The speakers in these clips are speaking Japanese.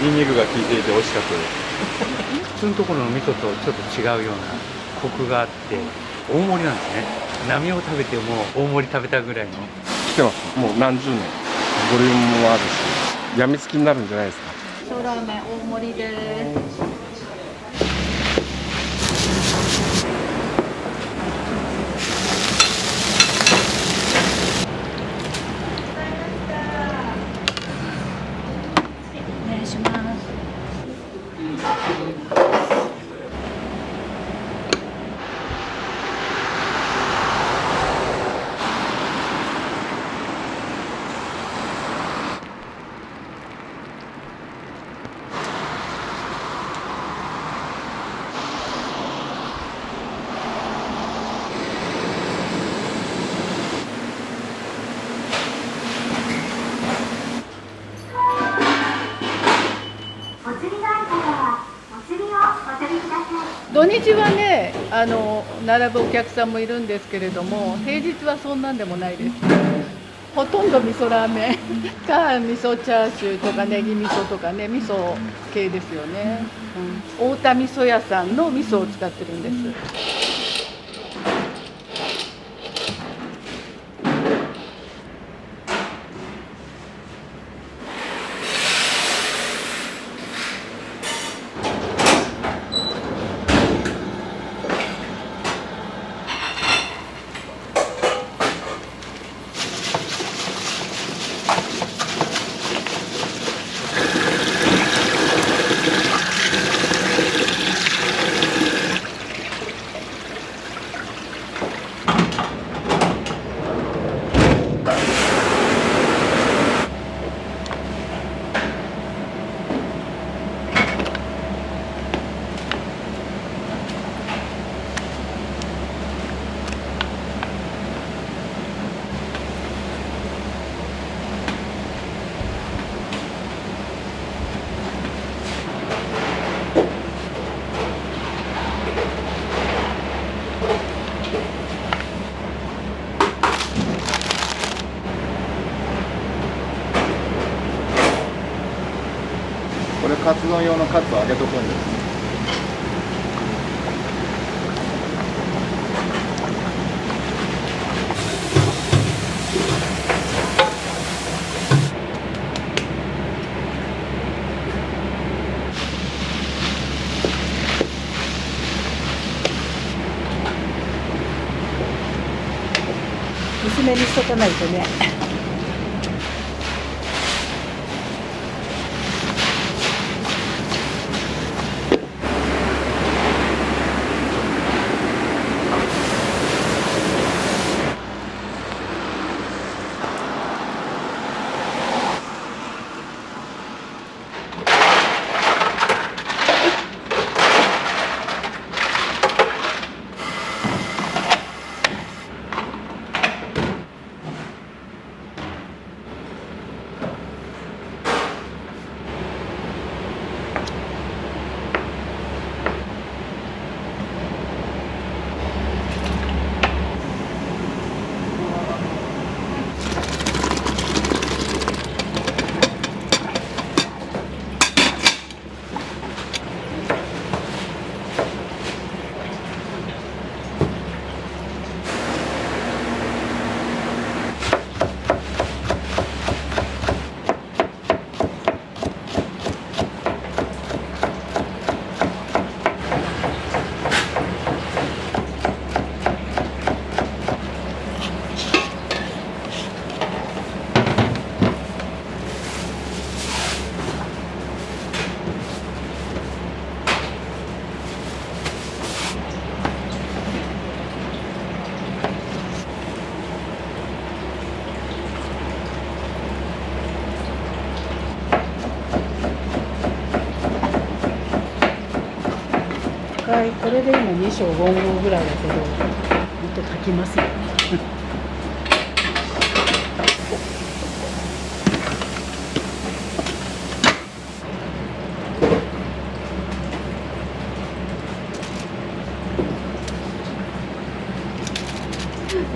ニンニクが効いていて美味しかったです。普通のところの味噌とちょっと違うようなコクがあって大盛りなんですね。波を食べても大盛り食べたぐらいの。来てます。もう何十年。ボリュームもあるし、やみつきになるんじゃないですか。味噌ラーメン大盛りです。お願いします。土日はね、並ぶお客さんもいるんですけれども、平日はそんなんでもないです。ほとんど味噌ラーメンか味噌チャーシューとかネギ味噌とかね、味噌系ですよね。太田味噌屋さんの味噌を使ってるんです。これカツ丼用のカツを揚げとくんです。薄めにしとかないとね。はい、これで今2升5合ぐらいだけど、もっと炊きますよ。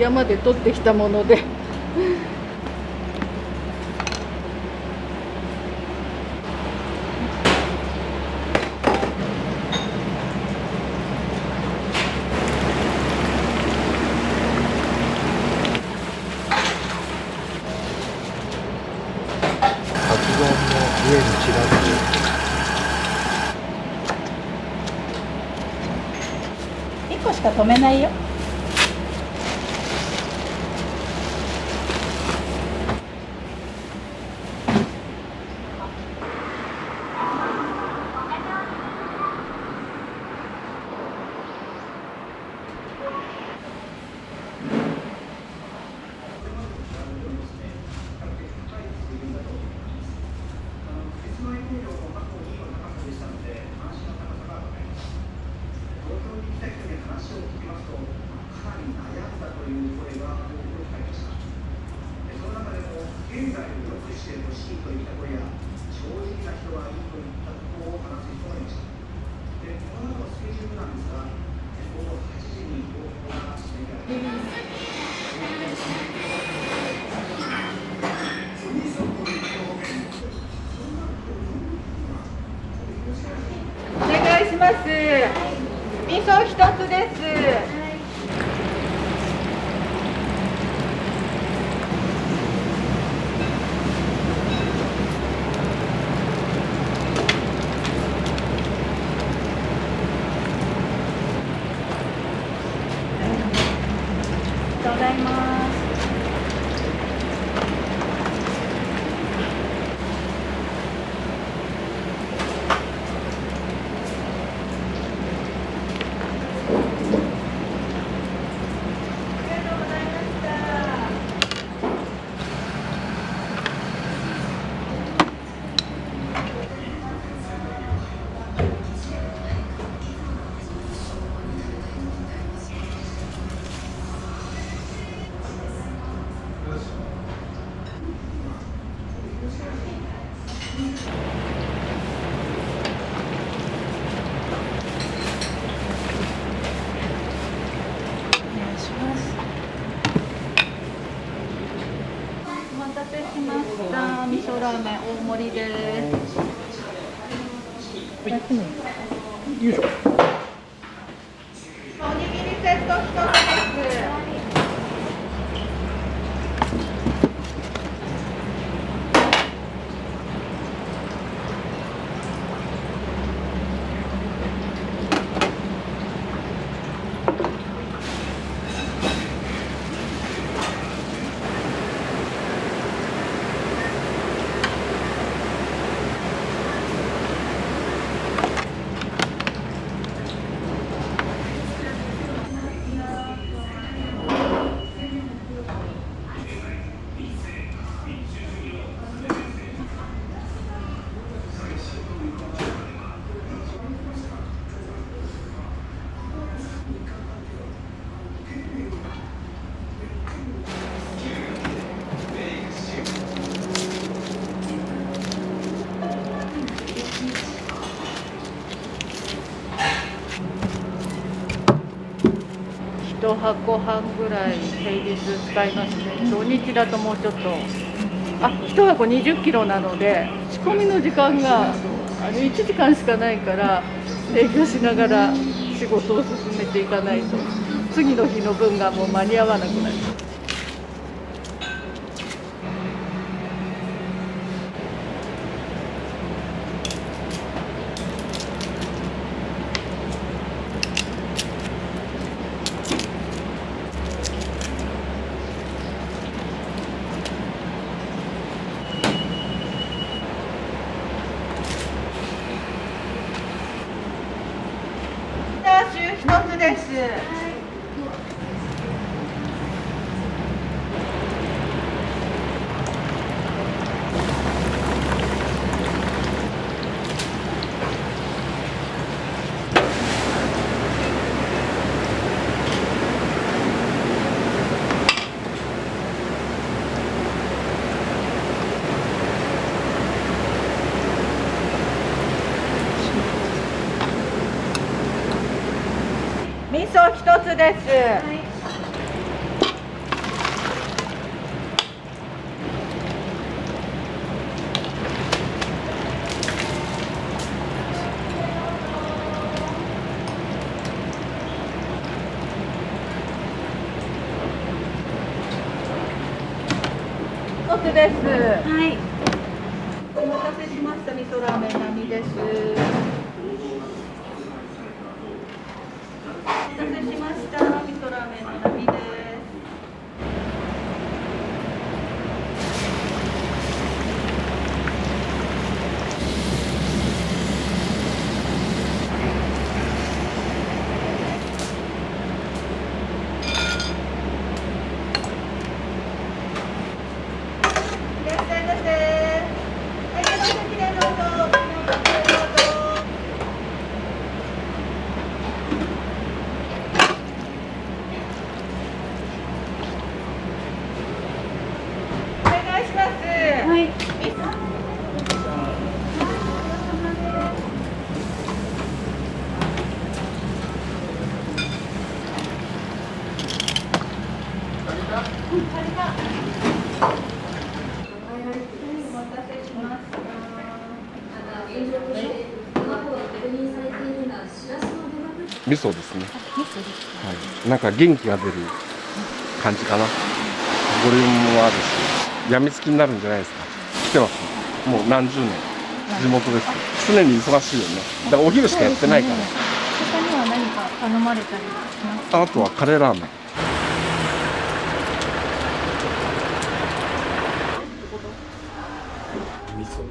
山で取ってきたものでか止めないよ。お願いします。味噌一つです。ありがとうございます。お待たせしました。味噌ラーメン大盛りです。よいしょ。おにぎりセット一つです。1箱半ぐらい平日使いますね。土日だともうちょっと、1箱20キロなので仕込みの時間が1時間しかないから営業しながら仕事を進めていかないと次の日の分がもう間に合わなくなります。チャーシュー一つです。味噌一つです。一つです。はい。お待たせしました。味噌ラーメン並です。お待たせしました。味噌ですね。味噌ですか。はい。なんか元気が出る感じかな。ボリュームもあるし、やみつきになるんじゃないですか。来てます。もう何十年。地元です。常に忙しいよね。だからお昼しかやってないから。他には何か頼まれたりしますか。あとはカレーラーメン。味噌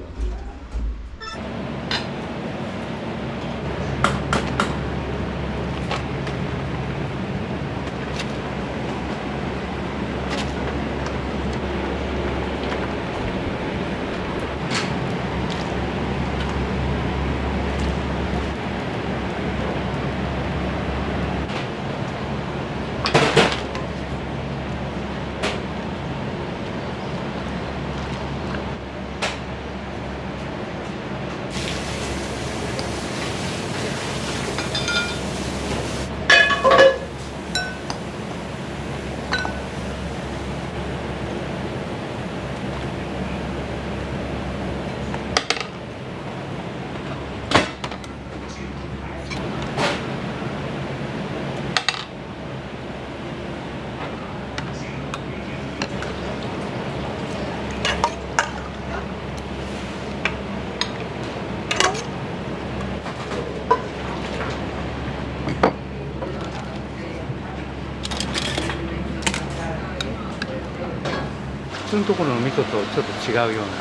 普通のところの味噌とちょっと違うような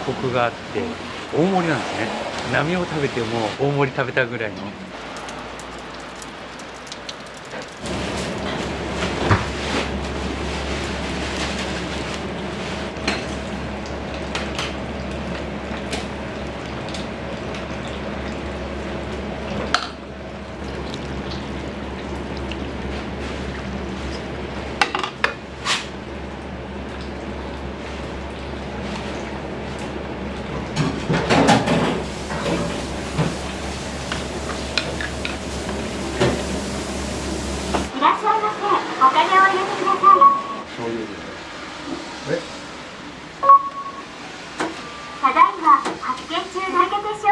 コクがあって大盛りなんですね。波を食べても大盛り食べたぐらいの。いらっしゃいませ。お金を入れてください。醤油えただいま発見中だけでしょ。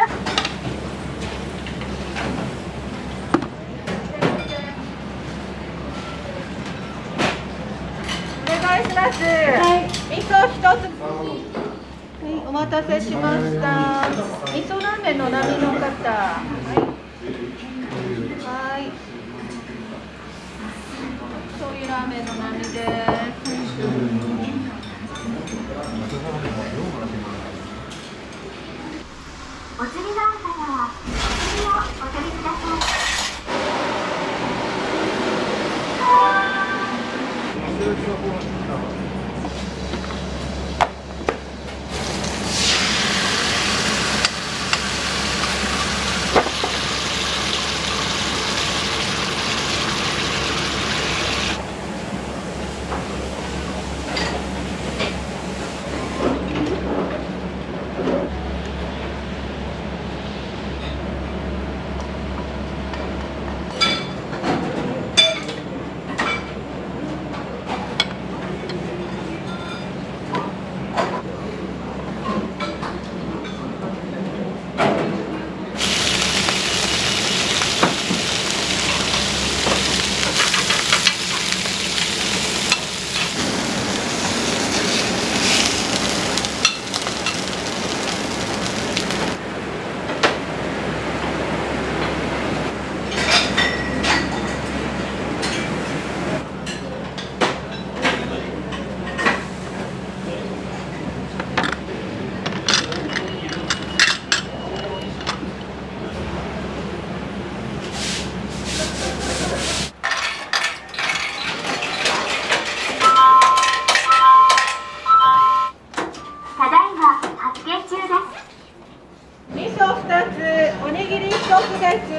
お願いします。はい、味噌一つ。はい、お待たせしました。味噌ラーメンの波の方。はい。はい。醤油ラーメンの波です。お釣りがある方はお釣りをお取りください。ただいま発見中です。味噌2つ、おにぎり1つです。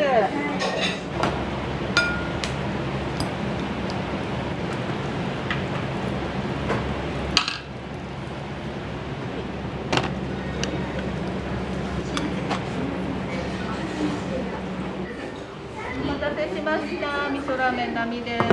お待たせしました。味噌ラーメン並です。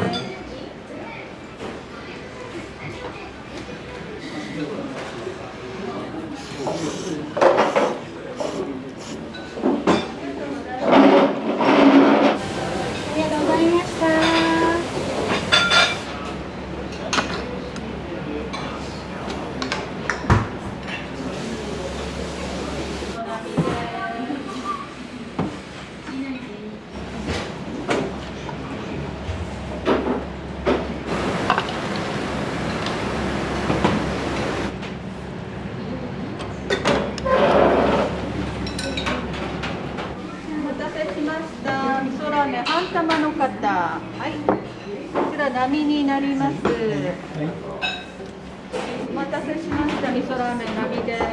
ラーメン半玉の方、はい、こちら並になります。お待たせしました。味噌ラーメン並です。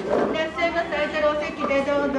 いらっしゃいませ。空いてるお席でどうぞ。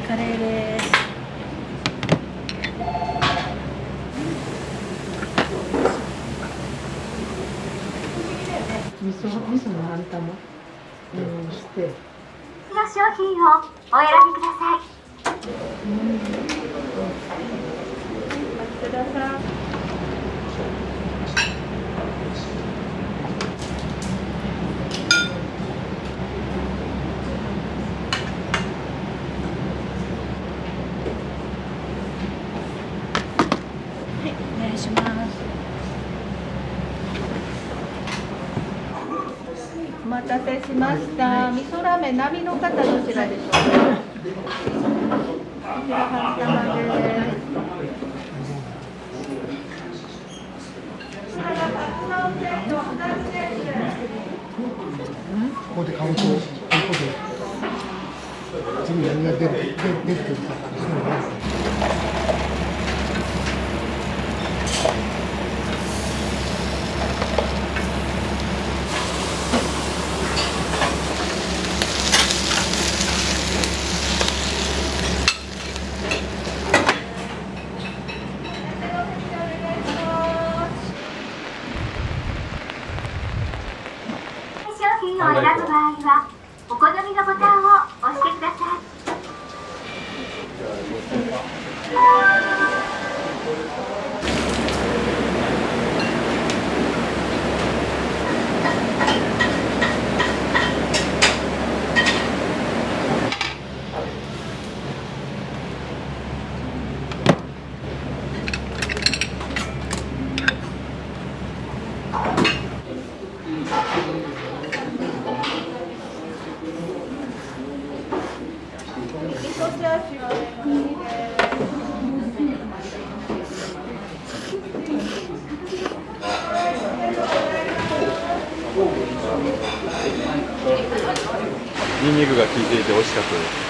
カレーです。味噌の半玉して。の商品をお選びください。お待ちください。お願いします。お待たせしました。味噌ラーメン並の方どちらでしょうか。こちら半玉です。ここでカウントということで、次何が出てくるかそういうのです。商品を選ぶ場合はお好みのボタンを押してください。味噌チャーシューはね、ニンニクが効いていて美味しかったです。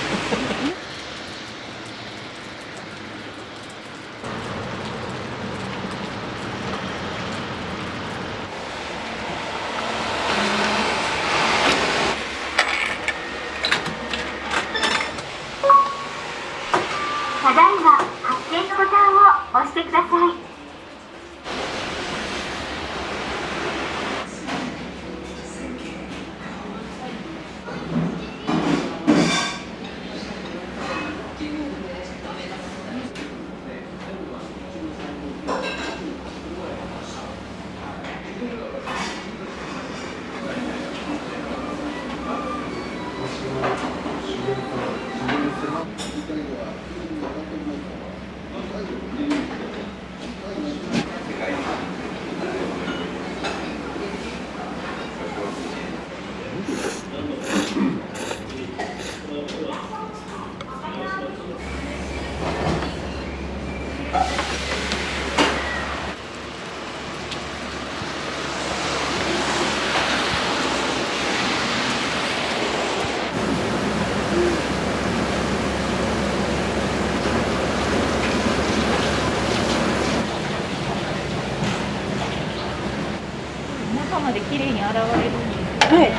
まで綺麗に洗われるんですか？はい。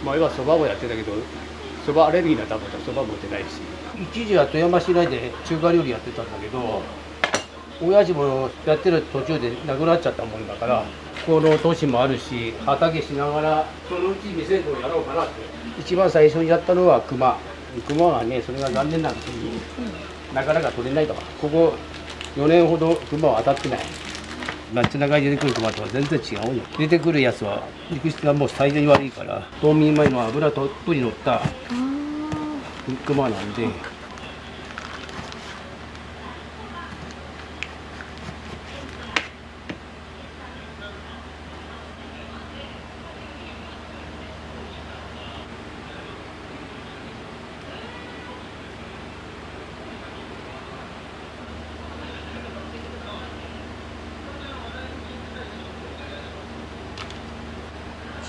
前はそばをやってたけど、そばアレルギーになったからそば持ってないし、一時は富山市内で中華料理やってたんだけど、親父もやってる途中で亡くなっちゃったもんだから、この年もあるし、畑しながら、そのうち店をやろうかなって。一番最初にやったのは熊。熊はね、それが残念なことになかなか取れないとか、ここ4年ほど熊は当たってない。街中に出てくる熊とは全然違うよ。出てくるやつは肉質がもう最初に悪いから、冬眠前の脂たっぷり乗った熊なんで。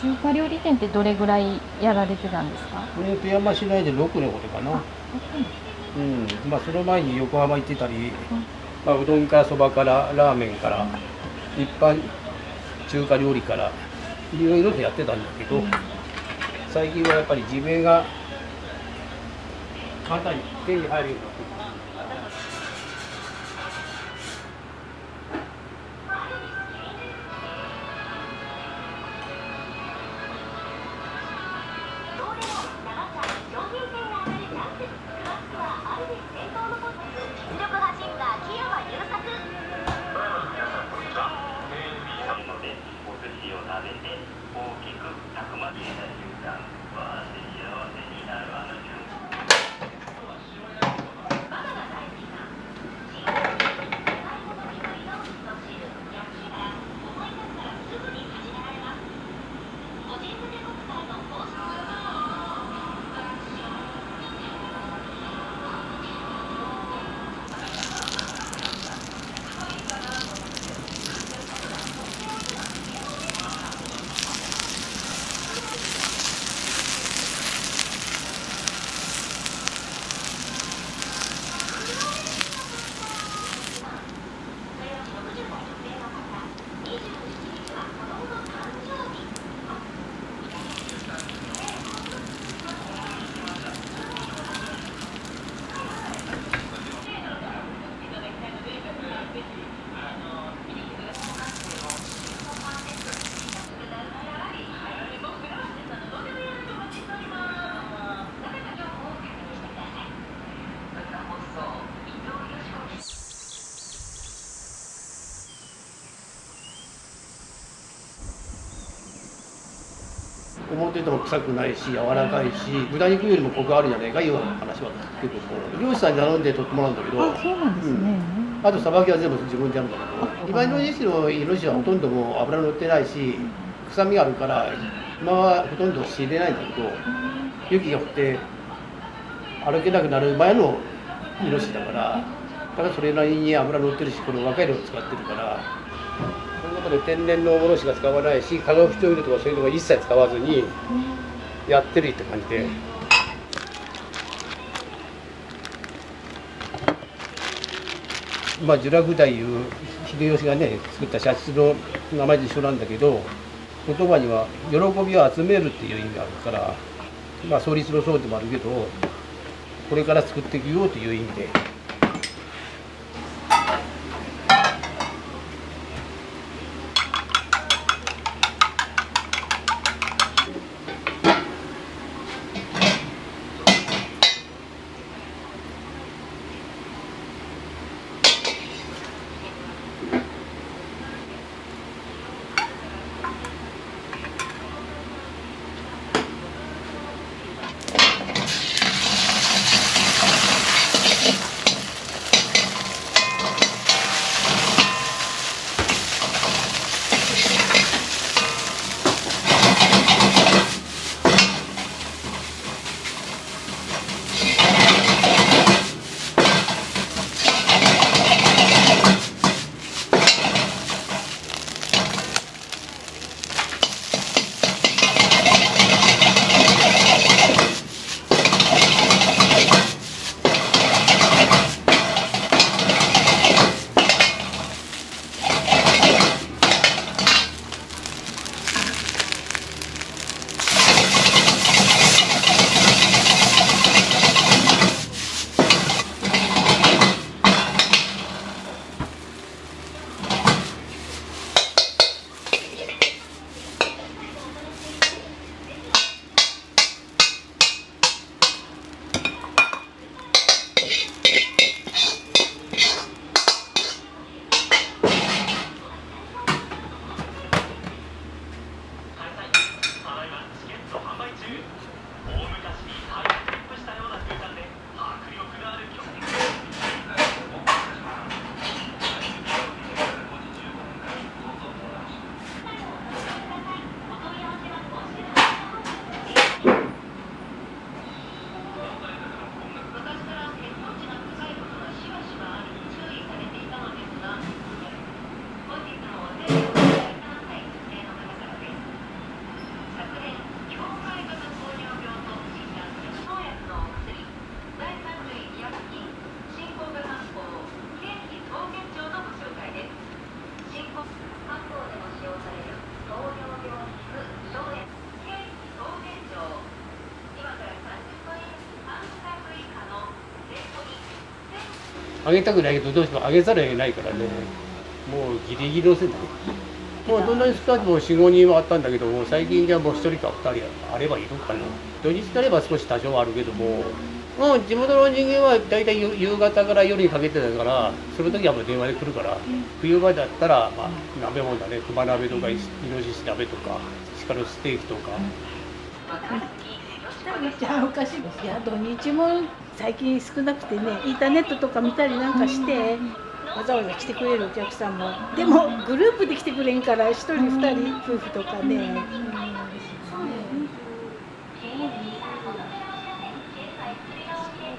中華料理店ってどれぐらいやられてたんですか？これ富山市内で6年ほどかな。まあその前に横浜行ってたり、まあ、うどんからそばからラーメンから一般中華料理からいろいろとやってたんだけど、最近はやっぱり自分が簡単に手に入るようになってきた。思ってても臭くないし柔らかいし、豚肉よりもコクあるんじゃないかいう話は聞くけど、漁師さんに頼んで取ってもらうんだけど、そうなんですね。あとさばきは全部自分でやるんだけど、今の時期のイノシシはほとんどもう脂乗ってないし臭みがあるから今はほとんど仕入れないんだけど、雪が降って歩けなくなる前のイノシシだから、それなりに脂乗ってるし、この若いのを使ってるから、その中で天然のものしか使わないし、化学調味料とかそういうのが一切使わずにやってるって感じで。まあ聚楽大いう秀吉がね作った茶室の名前と一緒なんだけど、言葉には喜びを集めるっていう意味があるから、まあ創立の創でもあるけど、これから作っていくよという意味で。あげたくないけど、どうしてもあげざるを得ないからね、もうギリギリの世代。もうどんなに少なくとも4、5人はあったんだけども、最近じゃもう1人か2人あればいるかな。土日になれば少し多少はあるけども、地元の人間は大体夕方から夜にかけてだから、その時はもう電話で来るから、冬場だったら、まあ、鍋もんだね、熊鍋とか、イノシシ鍋とか、鹿のステーキとか。めっちゃおかしいですよ。土日も最近少なくてね、インターネットとか見たりなんかして、わざわざ来てくれるお客さんも、でもグループで来てくれんから、1人2人夫婦とかね。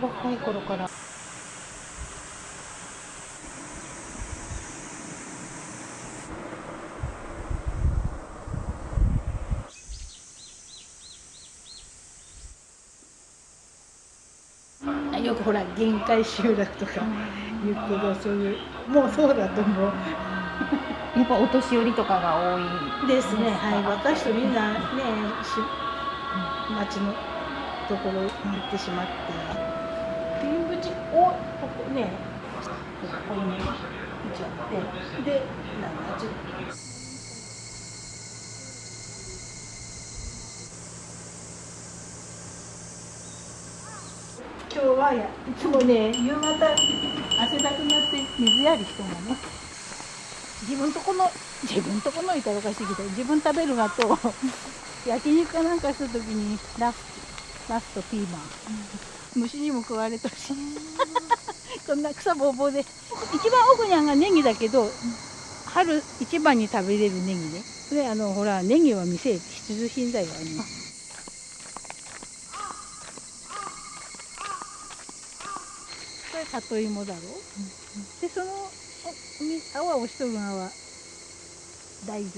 若い頃から。よくほら限界集落とか言うけど、そういうもうそうだと思う。やっぱお年寄りとかが多いですね。はい、若い人みんなね、町のところに行ってしまって、入り口をここね、ここに行っちゃって、で、なんかちょっと。今日はいつもね、夕方汗だくなって水やりしてもね、自分とこのいたらおかしいけど、自分食べるがと焼肉かなんかするときにナスとピーマン、虫にも食われとるしこんな草ぼうぼうで、一番奥にあんがネギだけど、春一番に食べれるネギね。でほらネギは店必需品だよね。これ里芋だろ、でその泡をしとるのは大豆。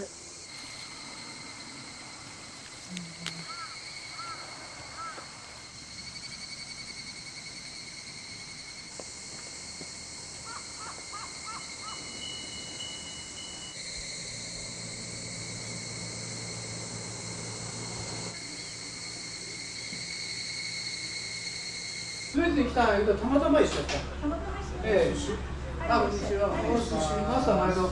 別に来たんやけど、たまたま一緒やった。ええ。あ、こんにちは。マスター毎度。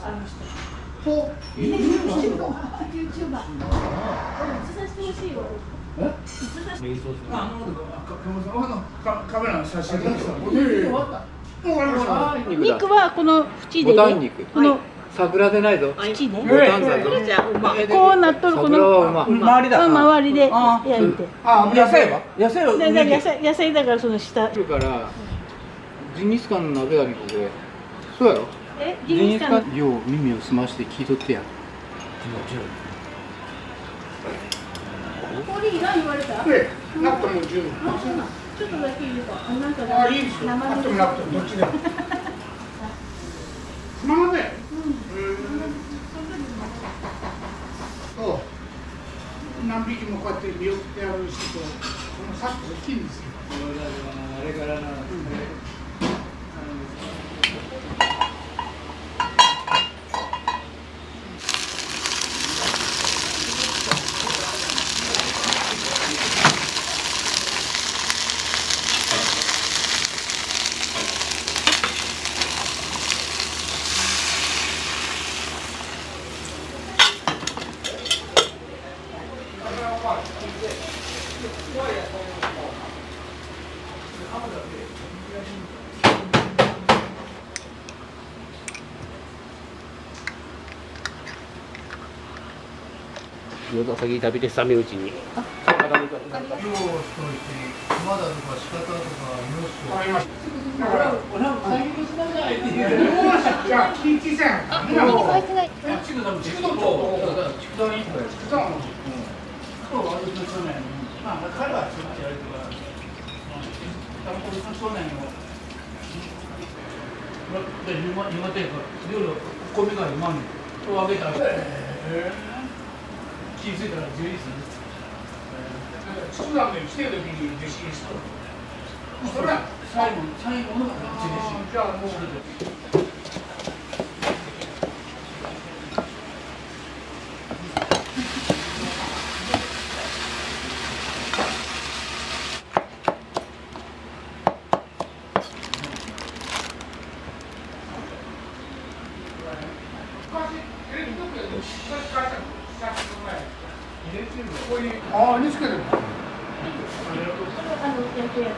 カメラの写真です。肉はこの縁で、ボタン肉。この桜でないぞ。縁で、ボタンだぞ。こうなっとるこの周りだ。周りで焼いて。あ、野菜は？野菜はだから野菜だからその下。だからジンギスカンの鍋がねこれ。そうやろ？ジンギスカン。よう耳を澄まして聞いとってや。氷いらん言われた？なくても十分。ちょっとだけ入れた。なんかあ、いいですよ。なくてもなくてもどっちでも。つまらない。そう。何匹もこうやって見送ってやる人と、このサック大きいんですよ。あれからな。餃子先に食べて冷めうちに。じゃあ、近畿線。気づいたら11時。畜産で来てる時に弟子にした。それは最後の弟子。じゃあもう。ああ、NHK でも。焼くや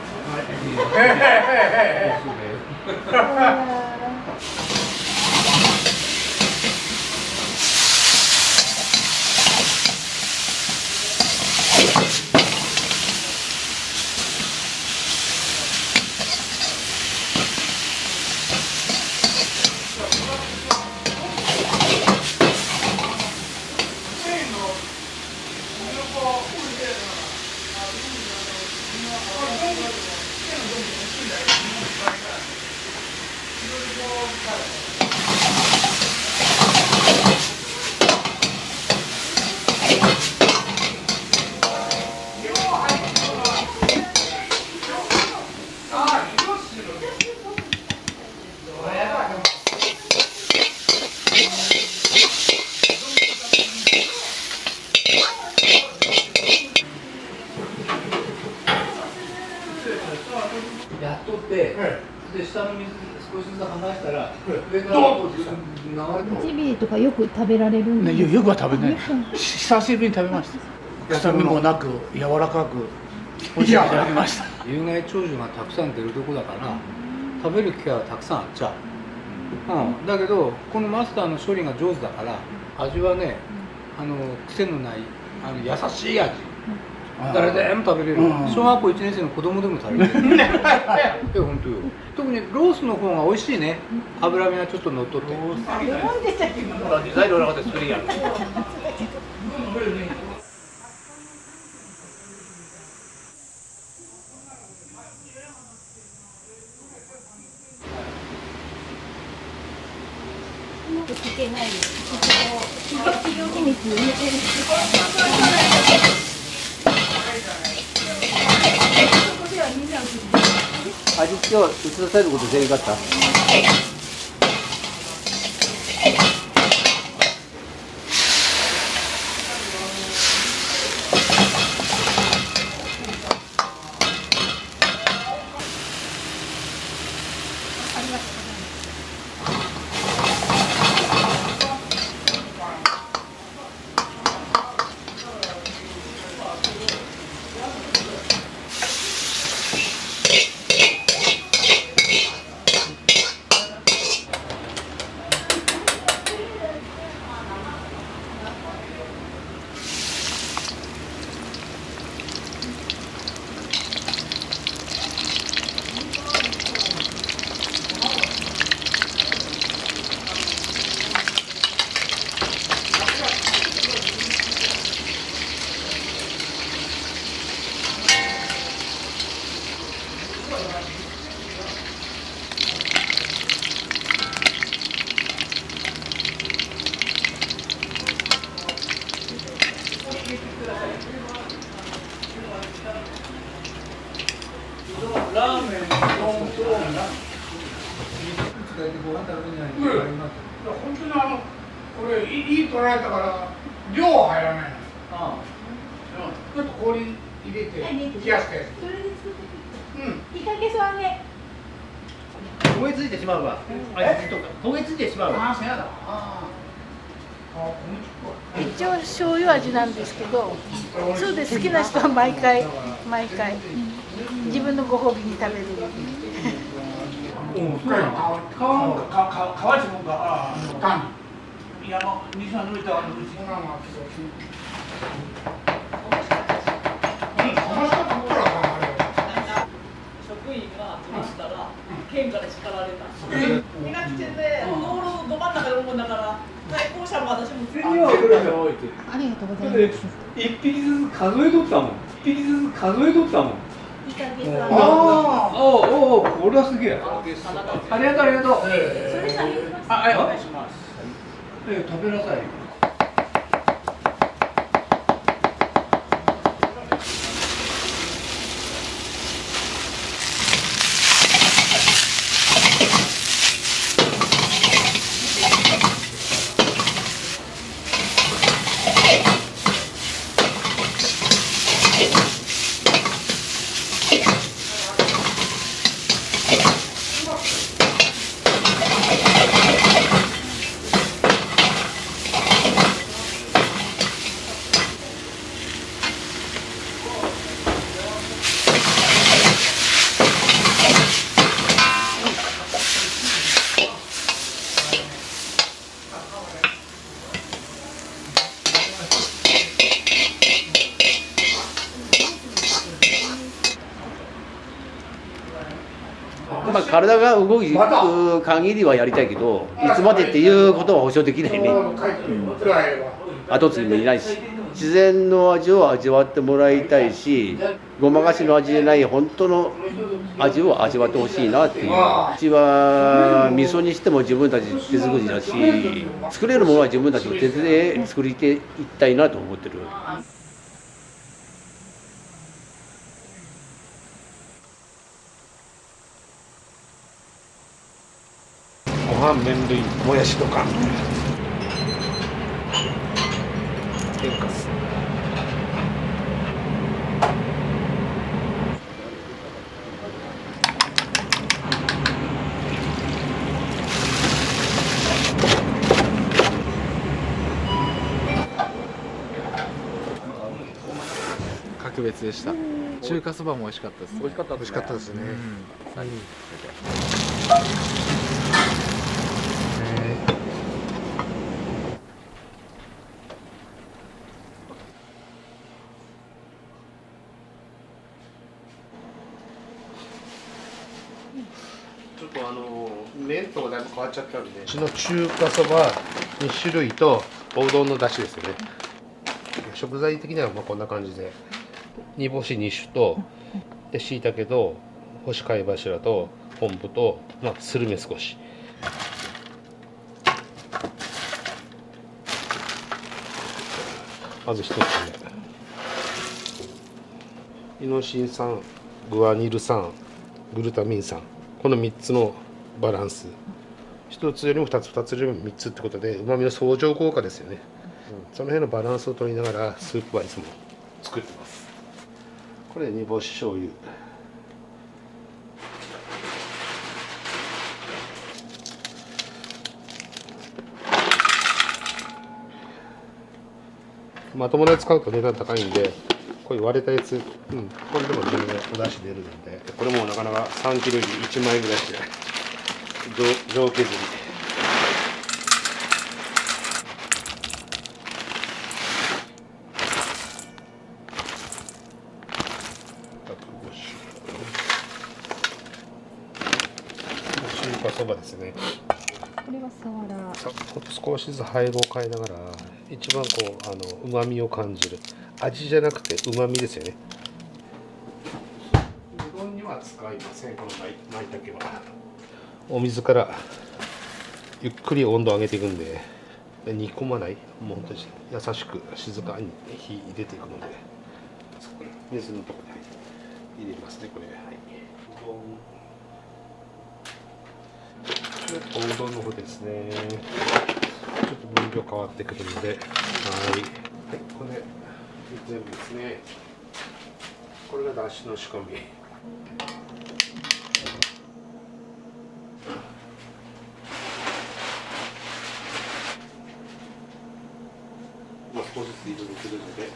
やっとって、で下の水少しずつ離したら上からこう流れて。ジビエとかよく食べられるんですか？よくは食べない。久しぶりに食べました。臭みもなく柔らかく美味しくいただきました。有害鳥獣がたくさん出るとこだから食べる機会はたくさんあっちゃう、だけどこのマスターの処理が上手だから味はね癖のない優しい味、誰でも食べれる、小学校1年生の子供でも食べれる本当よ。特にロースの方が美味しいね。脂身がちょっと乗っとって材料なかったら作りやん。聞けないです。企業秘密入れてる。味付けは映させることできなかった。ラーメンと本当にこれいい取られたから量は入らないの。ちょっと氷入れて冷やして。それで作ってうん。いいかけそう揚げ。焦げついてしまうわ。味とか焦げついてしまうわ。ああ、そうやだ。一応醤油味なんですけど、そうで好きな人は毎回自分のご褒美に食べる。うん、深いな。皮自分が単に。いや、西さん抜いたらうちのまま職員が飛ばしたら県から叱られた。2月中で道路ど真ん中で思うんだから対向車も私も全然ありがとうございます。一匹ずつ数えとったもん。一匹ずつ数えとったもん。いいかけそう揚げ。おお、これはすげえ。ありがとう、ありがとう。それ下げます。はい、お願いします。食べなさい。まあ体が動く限りはやりたいけど、いつまでっていうことは保証できないね。後継ぎもいないし、自然の味を味わってもらいたいし、ごまかしの味じゃない本当の味を味わってほしいなっていう。うちは味噌にしても自分たち手作りだし、作れるものは自分たちの手で作りていきたいなと思ってる。ご飯、麺類、もやしとか。天かす。格別でした。中華そばも美味しかったです。美味しかったですね。美味しかったですね。ちょっと麺とかだいぶ変わっちゃったんで、うちの中華そば2種類とおうどんの出汁ですよね。食材的にはまあこんな感じで、煮干し2種とで椎茸と干し貝柱と昆布と、まあ、スルメ少し。まず1つ目、イノシン酸、グアニル酸、グルタミン酸、この3つのバランス、1つよりも2つ、2つよりも3つってことでうまみの相乗効果ですよね。その辺のバランスを取りながらスープはいつも作ってます。これ煮干し醤油、まともなやつ買うと値段高いんで、こういう割れたやつ、これでも全然お出汁出るので、これもなかなか3キロに1枚ぐらいして上削り。中華そばですね。これはサワラ。少しずつ配合を変えながら一番うまみを感じる、味じゃなくてうまみですよね。うどんには使いません、この舞茸は。お水からゆっくり温度を上げていくんで、煮込まない、もう本当に優しく静かに火入れていくので、そこで水のところに入れますね。これ、はい、おうどんの方ですね。ちょっと分量変わってくるので、はい、これ全部ですね。これがだしの仕込み。少しずつ色々するので、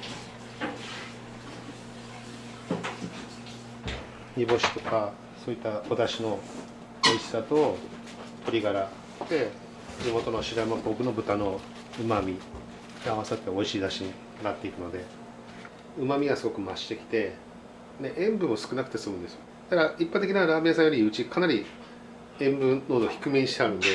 煮干しとかそういったお出汁の美味しさと鶏ガラで地元の白山ポークの豚のうまみが合わさって美味しい出汁になっていくので、うまみがすごく増してきて、で塩分も少なくて済むんですよ。だから一般的なラーメン屋さんよりうちかなり塩分濃度低めにしてあるんで。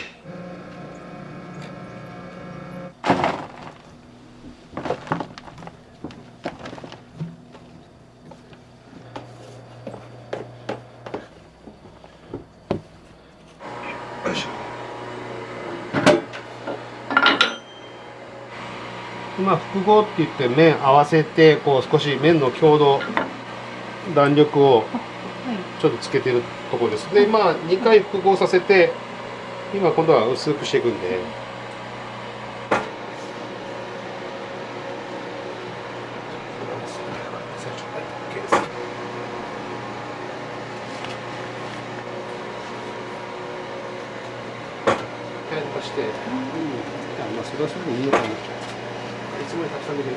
今複合って言って麺合わせてこう少し麺の強度弾力をちょっとつけてるところです。でまあ2回複合させて今今度は薄くしていくんで。して、まあそれはそれでいいのかな。いつもよりたくさんできる。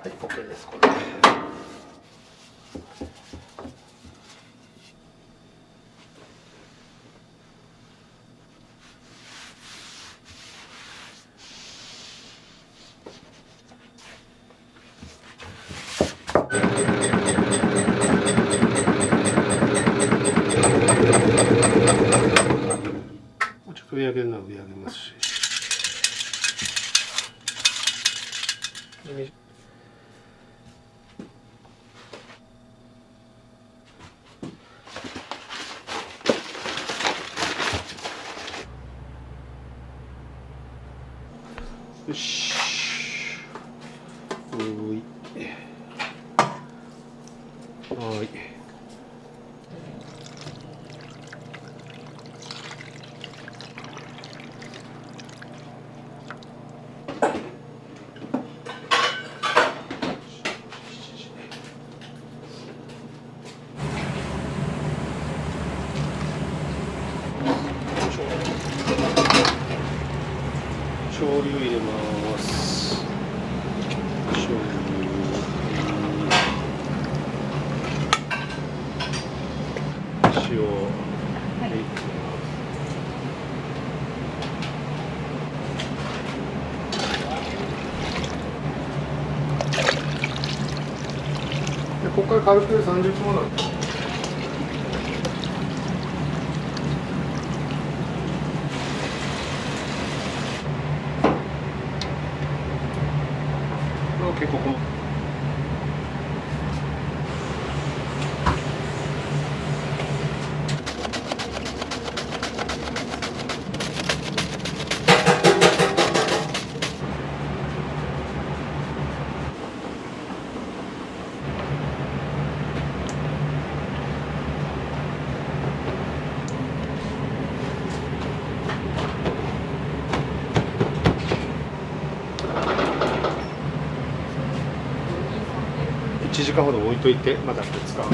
はい、OK です。これちょっと上上げるのは上上げますし。よし。おい。はい。醤油入れます。醤油、塩、はい。でここから軽く30分ほど。結構1時間ほど置いといてまた使う。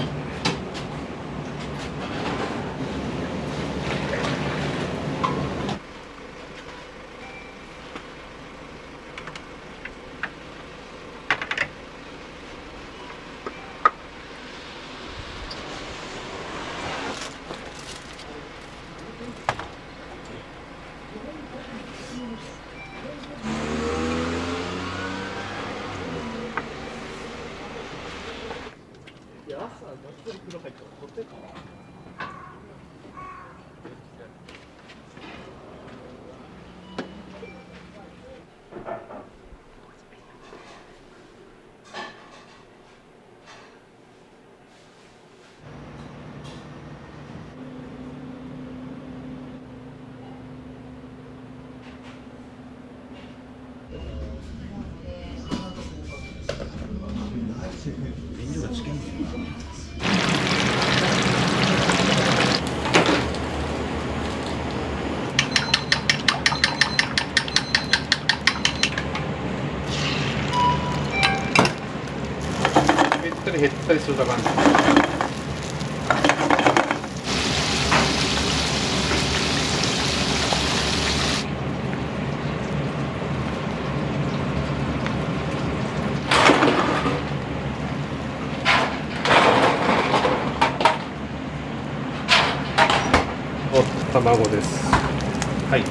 べったり減ったりするだ感じ。お、卵です。はい。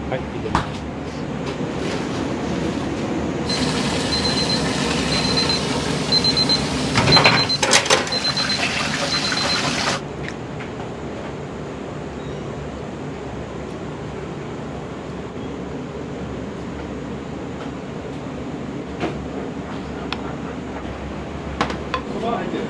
はい、入れます。そば入ってる。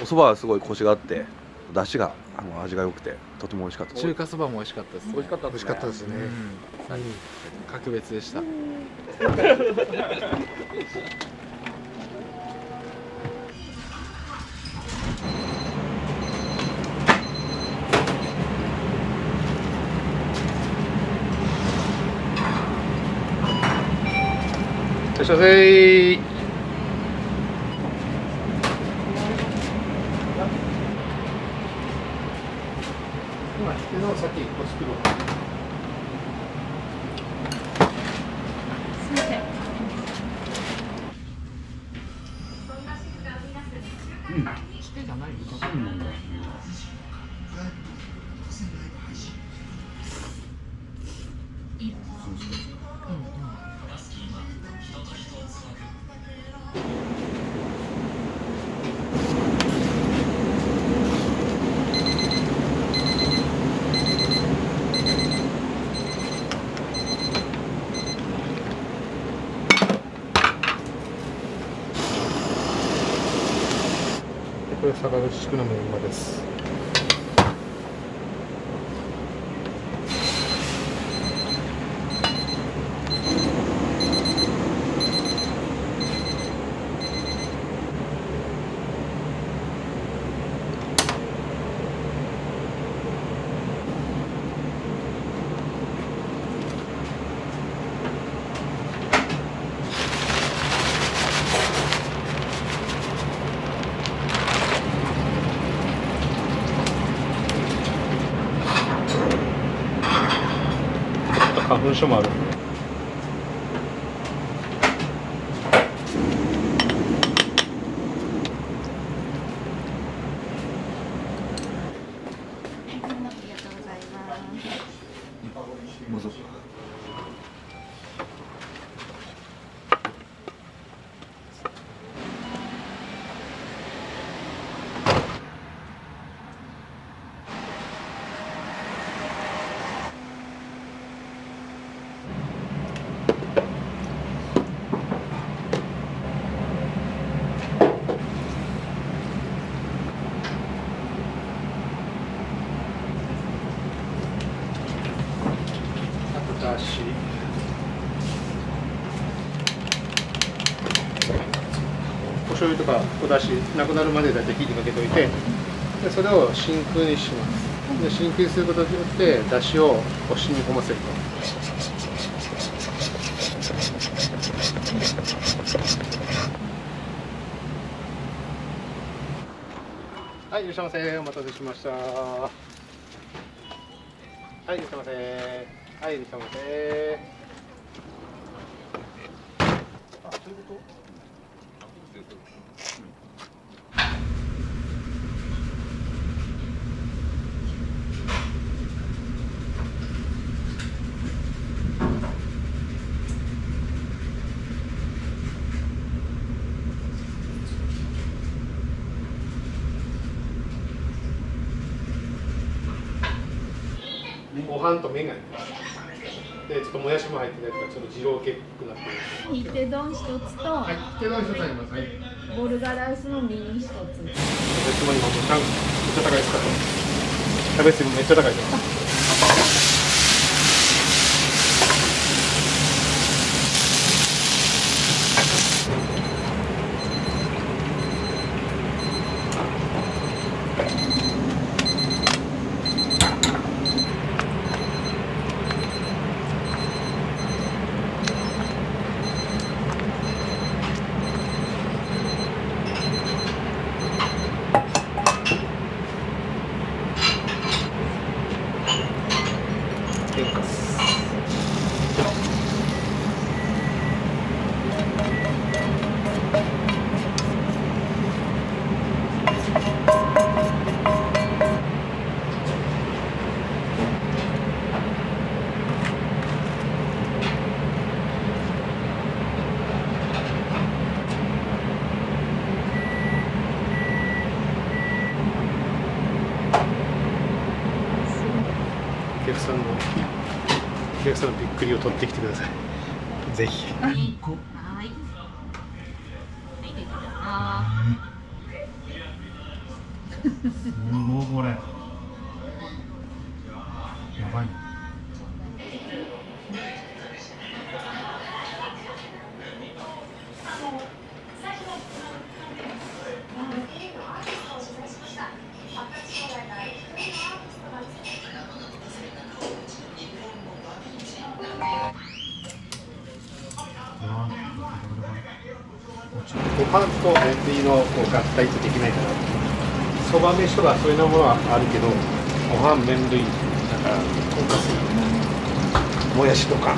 お蕎麦はすごいコシがあって出汁が味が良くてとても美味しかったです。中華そばも美味しかったですね。美味しかったですね。美味しかったですね。格別でした。いらっしゃいませ。今引きの先こっち来る。すみません。つけじゃないの？これ坂口地区のメンマです。文書もある。だし、お醤油とかおだしなくなるまでだいたい火にかけておいて、でそれを真空にします。で真空にすることによってだしを染み込ませると。はい、いらっしゃいませ。お待たせしました。はい、いらっしゃいませ。はい、いらっしゃいませ。あ、そういうこと？ご飯と麺が入ってます。で、ちょっともやしも入ってないから、ちょっと二郎系っぽくなってる。煮て丼一つと、はい、手丼一つあります。はい。ボルガラスのミニ一つ。キャベツも今もうめっちゃ高いですから。キャベツもめっちゃ高いです。お客さんのびっくりを取ってきてください。ぜひ。はい。すごいこれ。やばい。ご飯と麺類のこう合体ってできないから、そば飯とかそういうものはあるけど、ご飯麺類だからとんかつ、もやしとか。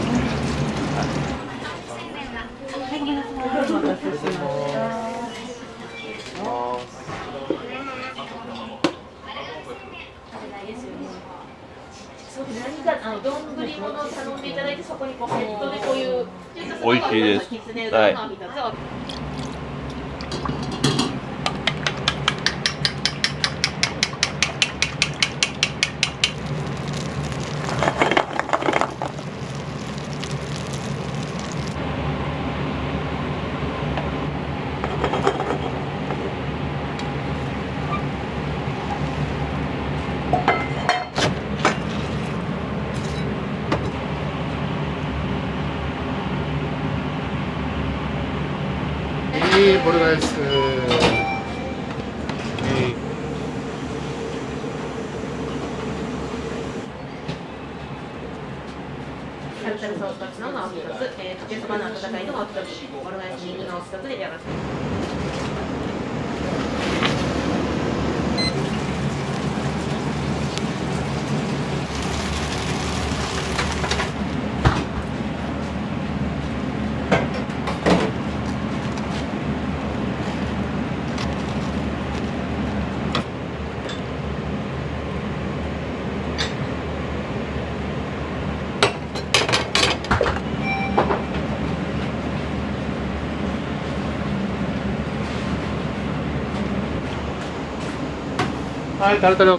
丼物を頼んでいただいて、そこにこうセットでこういう美味しいです。はい。ボルガラス。タルタルソースカツのがお一つ、かけそばの温かいのがお一つ、ボルガラス右のお一つでよろしく。はい、タルタル。は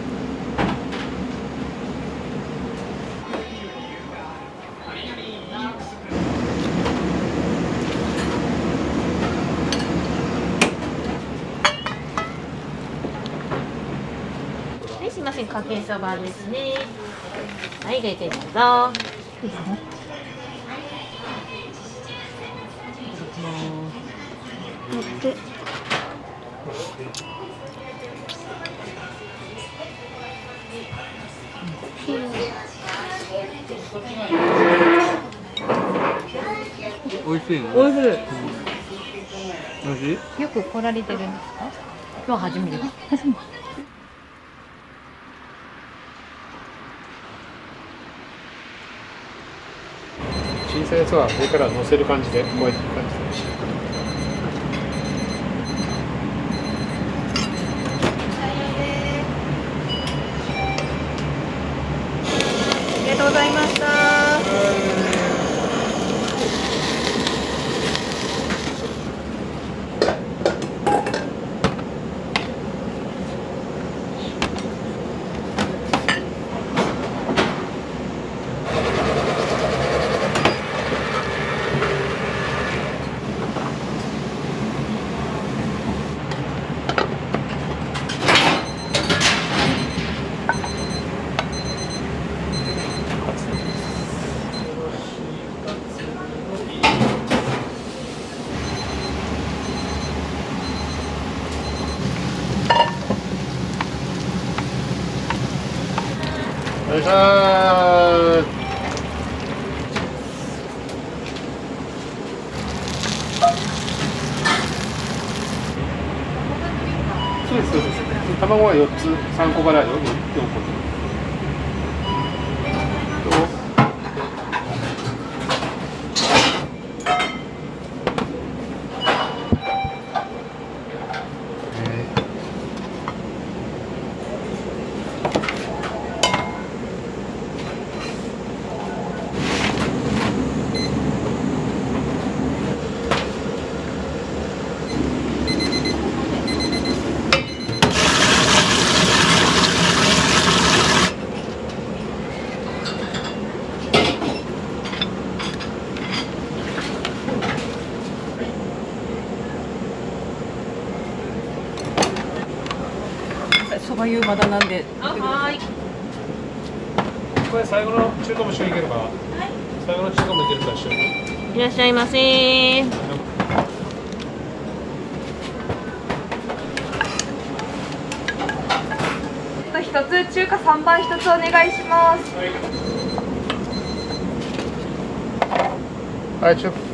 い、すみません、かけそばですね。はい、入れてどうぞ。で美味しいね。おいしい。美味しい？よく来られてるんですか？今日初めて。初めて。小さいやつは上から乗せる感じで、こうやって感じで。ありがとうございました。よいしょー。そうです、そうです。卵は4つ、3個から4個。そば湯まだなんで。はい。これ最後の中華も一緒にいけるか。最後の中華もいけるか一緒に。いらっしゃいませ。一つ中華3番一つお願いします。はい、中華。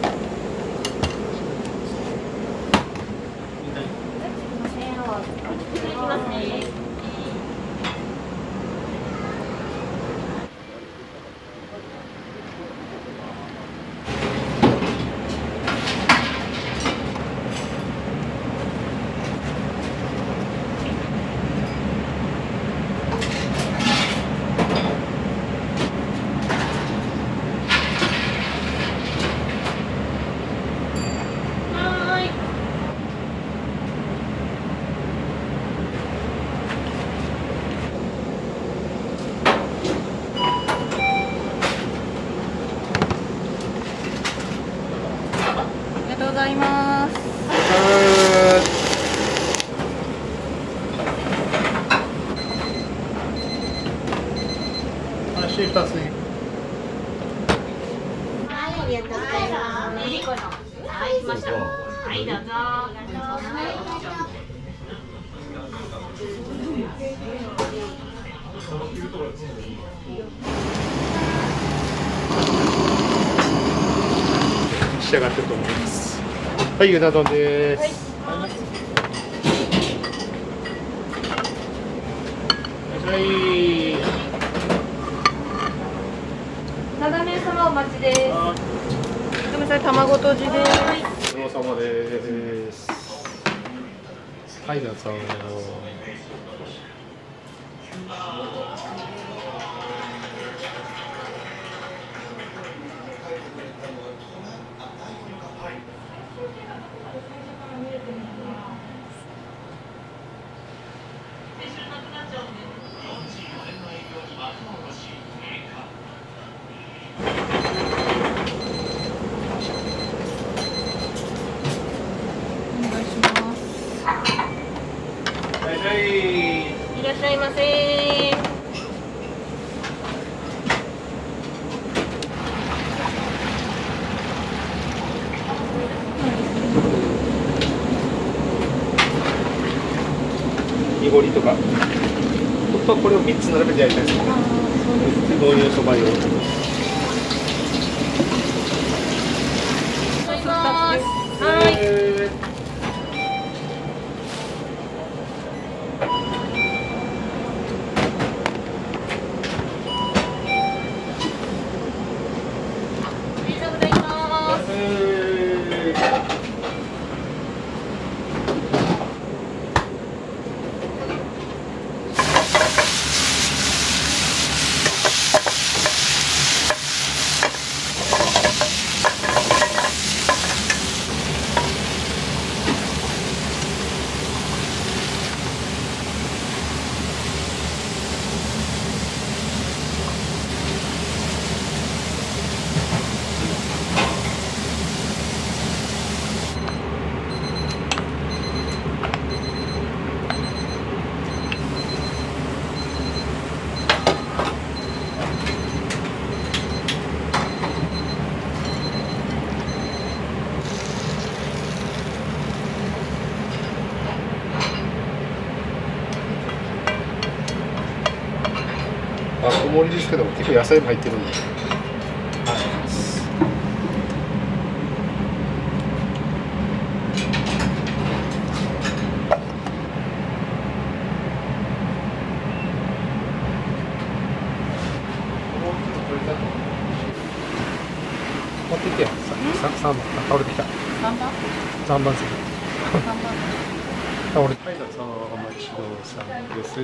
ありがとうございます。足2つ。はい、ありがとうございます。はい、来ました。はい、どうぞ。仕上がってると思います。はい、うな丼です。はい。7名様お待ちです。ごめんなさい、卵とじです。お疲れ様です。はい、どうぞ。いらっしゃいませ。濁りとか、本当はこれを3つ並べてやりたいですけど、どういうそば用。小盛りですけど結構野菜も入ってるんで、持ってきて、3番倒れてきた。3番席。倒れて。はい、どうぞお待ちどうさんです。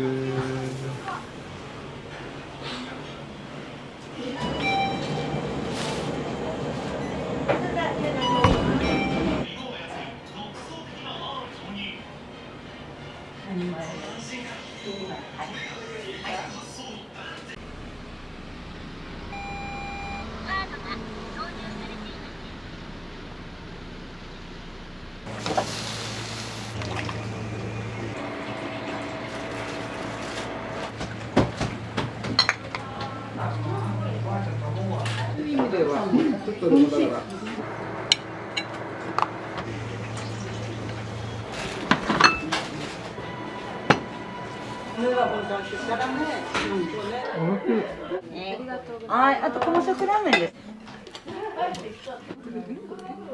はい、あと高速ラーメンです。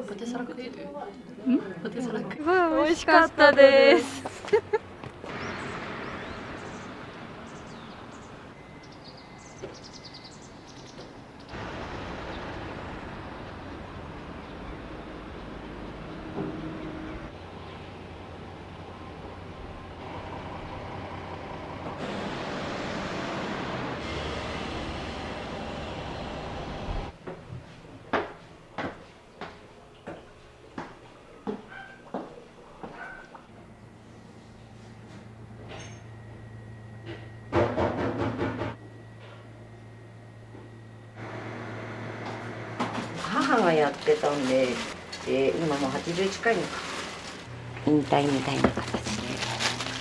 ポテサラ食える？ポテサラ食える？すごい美味しかったです。母がやってたんで、今もう80近いのか、引退みたいな形で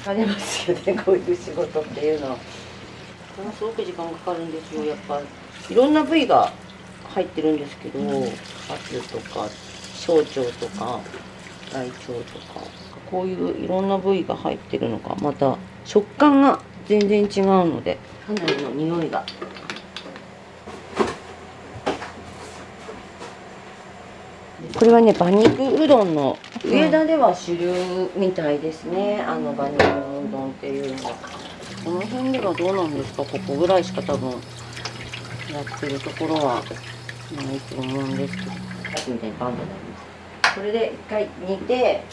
ありますよね、こういう仕事っていうのは。すごく時間かかるんですよ。やっぱいろんな部位が入ってるんですけど、ハツとか小腸とか大腸とか、こういういろんな部位が入ってるのがまた食感が全然違うので、かなりの匂いが。これはね、馬肉うどんの上田では主流みたいですね、馬肉のうどんっていうのは。この辺ではどうなんですか、ここぐらいしか多分やってるところはないと思うんですけど、さっきみたいにバンドになります。これで一回煮て、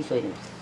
急いでます。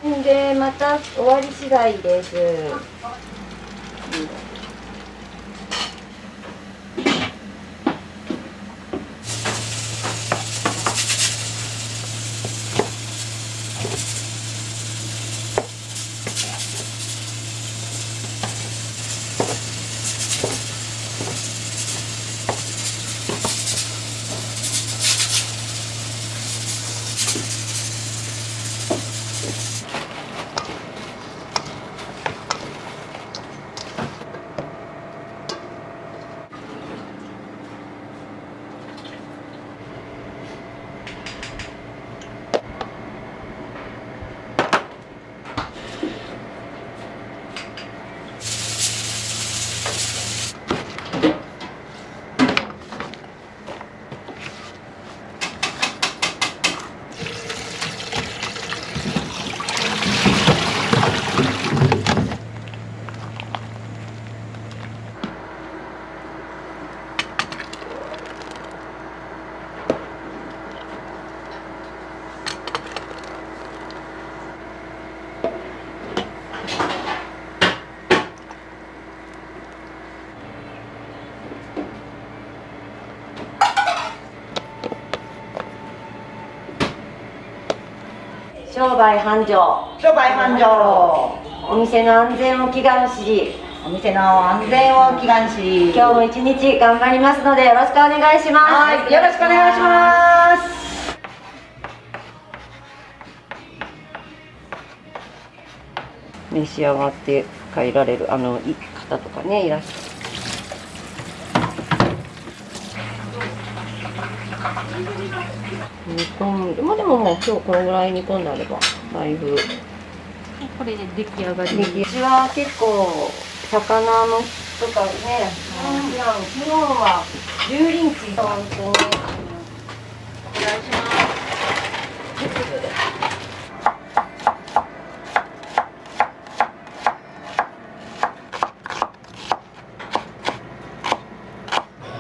でまた終わり次第です。商売繁盛。商売繁盛。お店の安全を祈願し。お店の安全を祈願し。今日も一日頑張りますのでよろしくお願いします。はい、よろしくお願いします。召し上がって帰られる方とかねいらっしゃる。煮込んで、まあでももう今日このぐらい煮込んであればだいぶこれで出来上がり。うちは結構魚のとかね、昨日は油淋鶏本当にお願いします。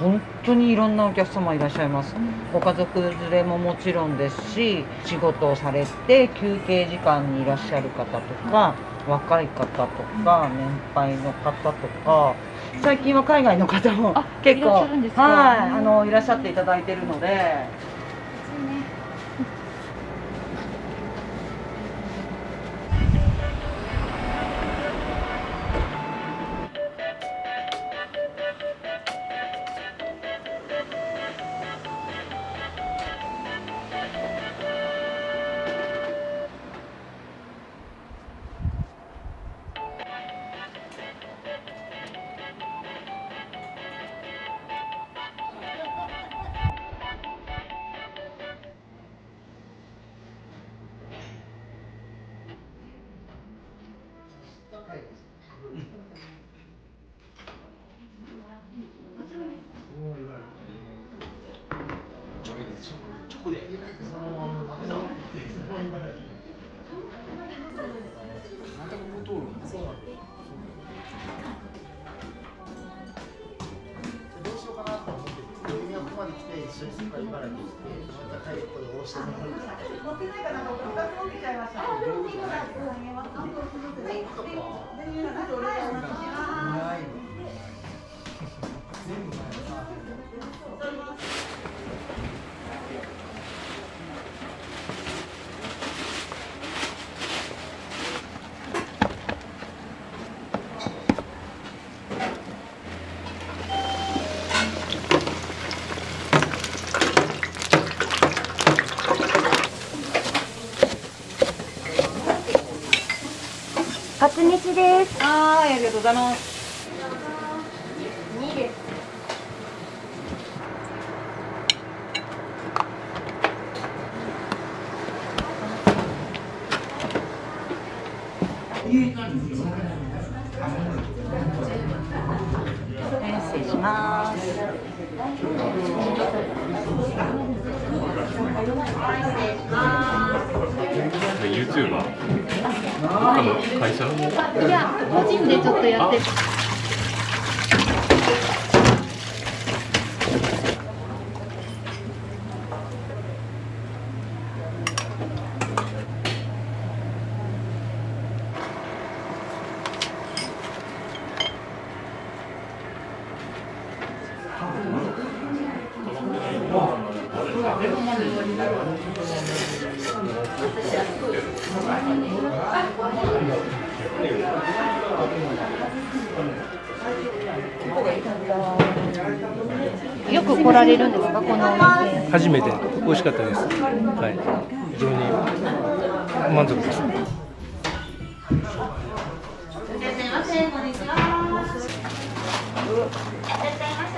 本当にいろんなお客様いらっしゃいます。ご家族連れももちろんですし、仕事をされて休憩時間にいらっしゃる方とか、若い方とか、年配の方とか、最近は海外の方も結構いらっしゃっていただいているので。初日です。はい、ありがとうございます。2です。失礼します。YouTuber？ 他の会社？いや、個人でちょっとやってる。よく来られるんですか、このお店。初めて美味しかったです。はい、非常に満足です。いらっしゃいませ。こんにちは。いらっしゃいませ。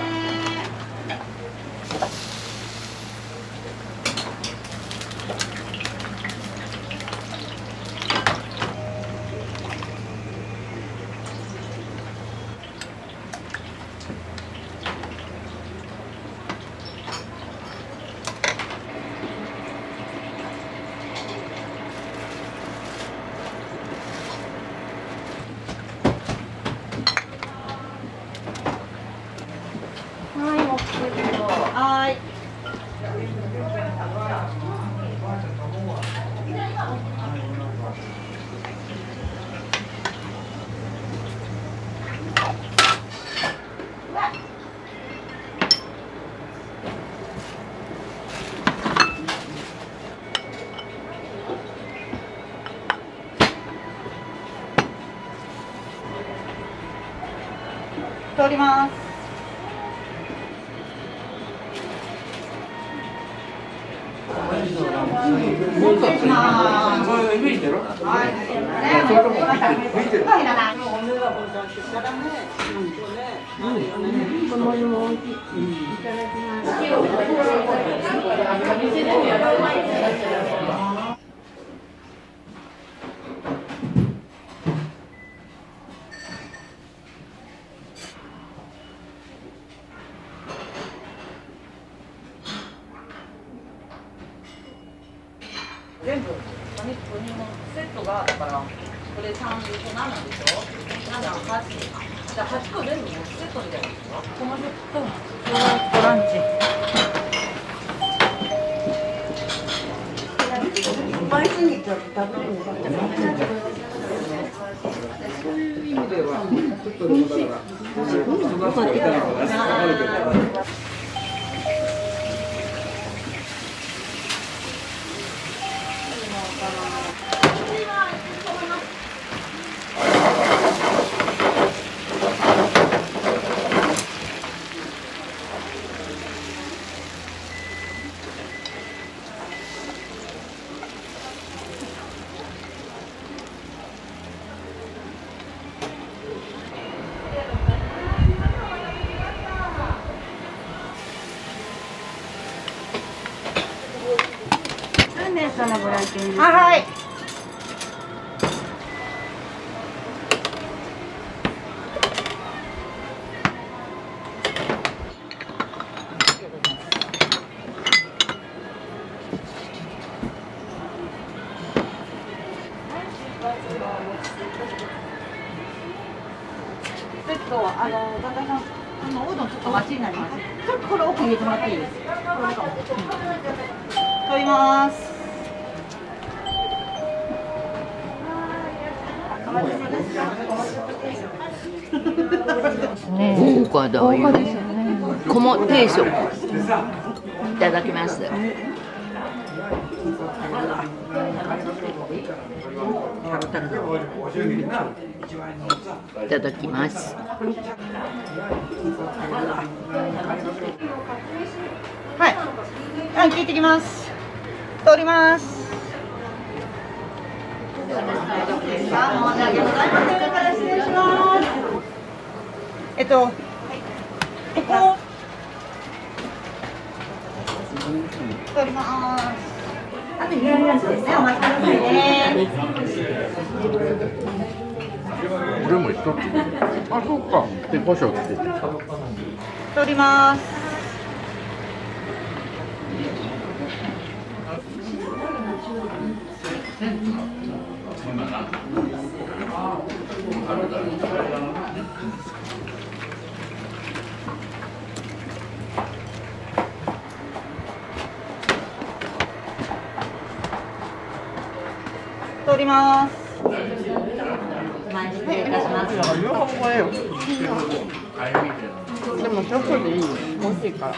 はい。通ります。全部お肉と煮物セットがだからこれ3で7でしょ。7、8。じゃあ8個全部セットみたいなですか？このセットとランチ。いっぱいすぎて食べるのか。そういう意味ではちょっとでもだから。そのご来店です。はい。ちょっと旦那さん、おうどんちょっと待ちになります。ちょっとこれ奥に入れてもらっていいですか。取ります。豪華だよ。豪華ですよね。鴨定食。いただきます。いただきます。はい。聞いてきます。通ります。ここ。通ります。あと左足ですね。お待ちくださいね。これも一つ。あ、そうか。で、胡椒つけて。通ります。通ります。失礼いたします。でもちょっとでいいよ。美味しいから。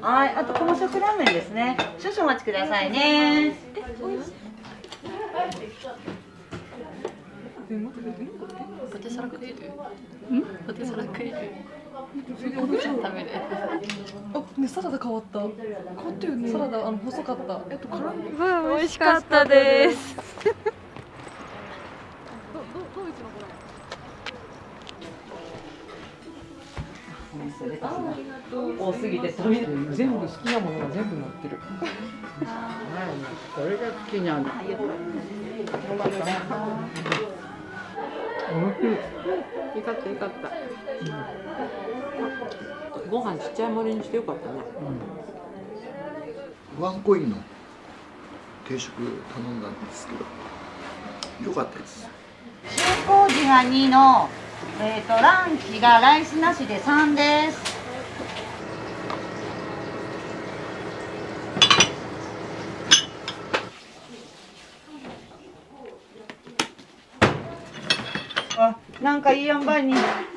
はい、あと高食ラーメンですね。少々お待ちくださいね。ポテサラ食える？ポテサラ食える？食べる。ね、サラダ変わった。変わったよね。サラダ細かった。美味しかったです。多すぎて全部好きなものが全部乗ってる。これが好きなんだ。よかったよかった。ご飯ちっちゃい盛りにしてよかったね。ワンコインの定食頼んだんですけど、よかったです。塩麹が2の、ランチがライスなしで3です。なんかいい塩梅に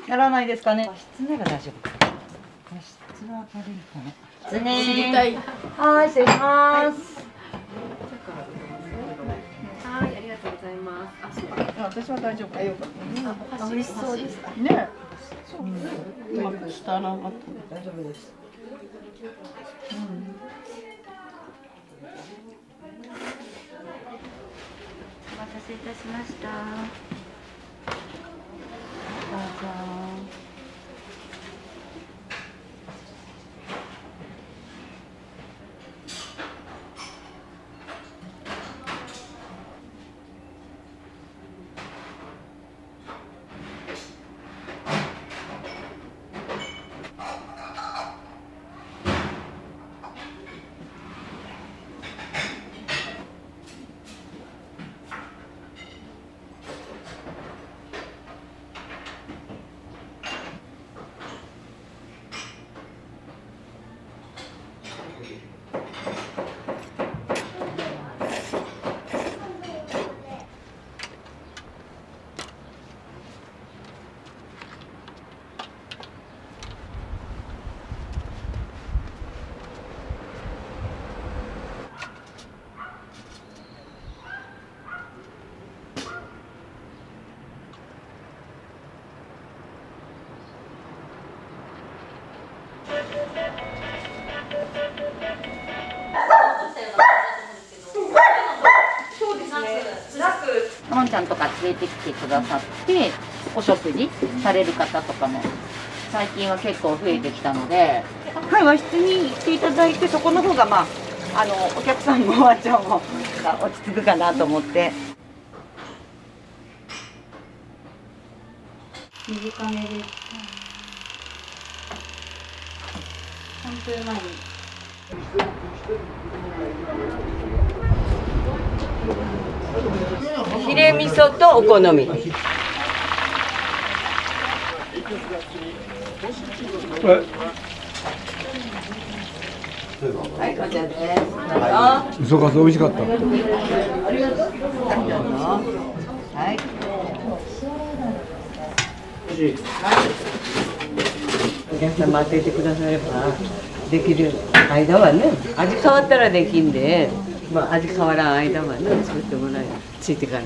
ならないですかね。失礼が大丈夫か。失礼は軽いかな。失礼。知りたい。はい、失礼します。はい、ありがとうございます。あ、そうか。私は大丈夫。よかった。美味しそうです。ね。うまくしたなかった。大丈夫です。お待たせいたしました。どうぞ。のんちゃんとか連れてきてくださってお食事される方とかも最近は結構増えてきたので、はい、和室に来ていただいて、そこの方がお客さんもワンちゃんも落ち着くかなと思って。短めです。3分前に。ヒレ味噌とお好み。はい、こちらです。味噌カツ美味しかった。ありがとう。はい。お客さん待っていてくださればできる間はね、味変わったらできんで、味変わらん間はね、作ってもらえついてから。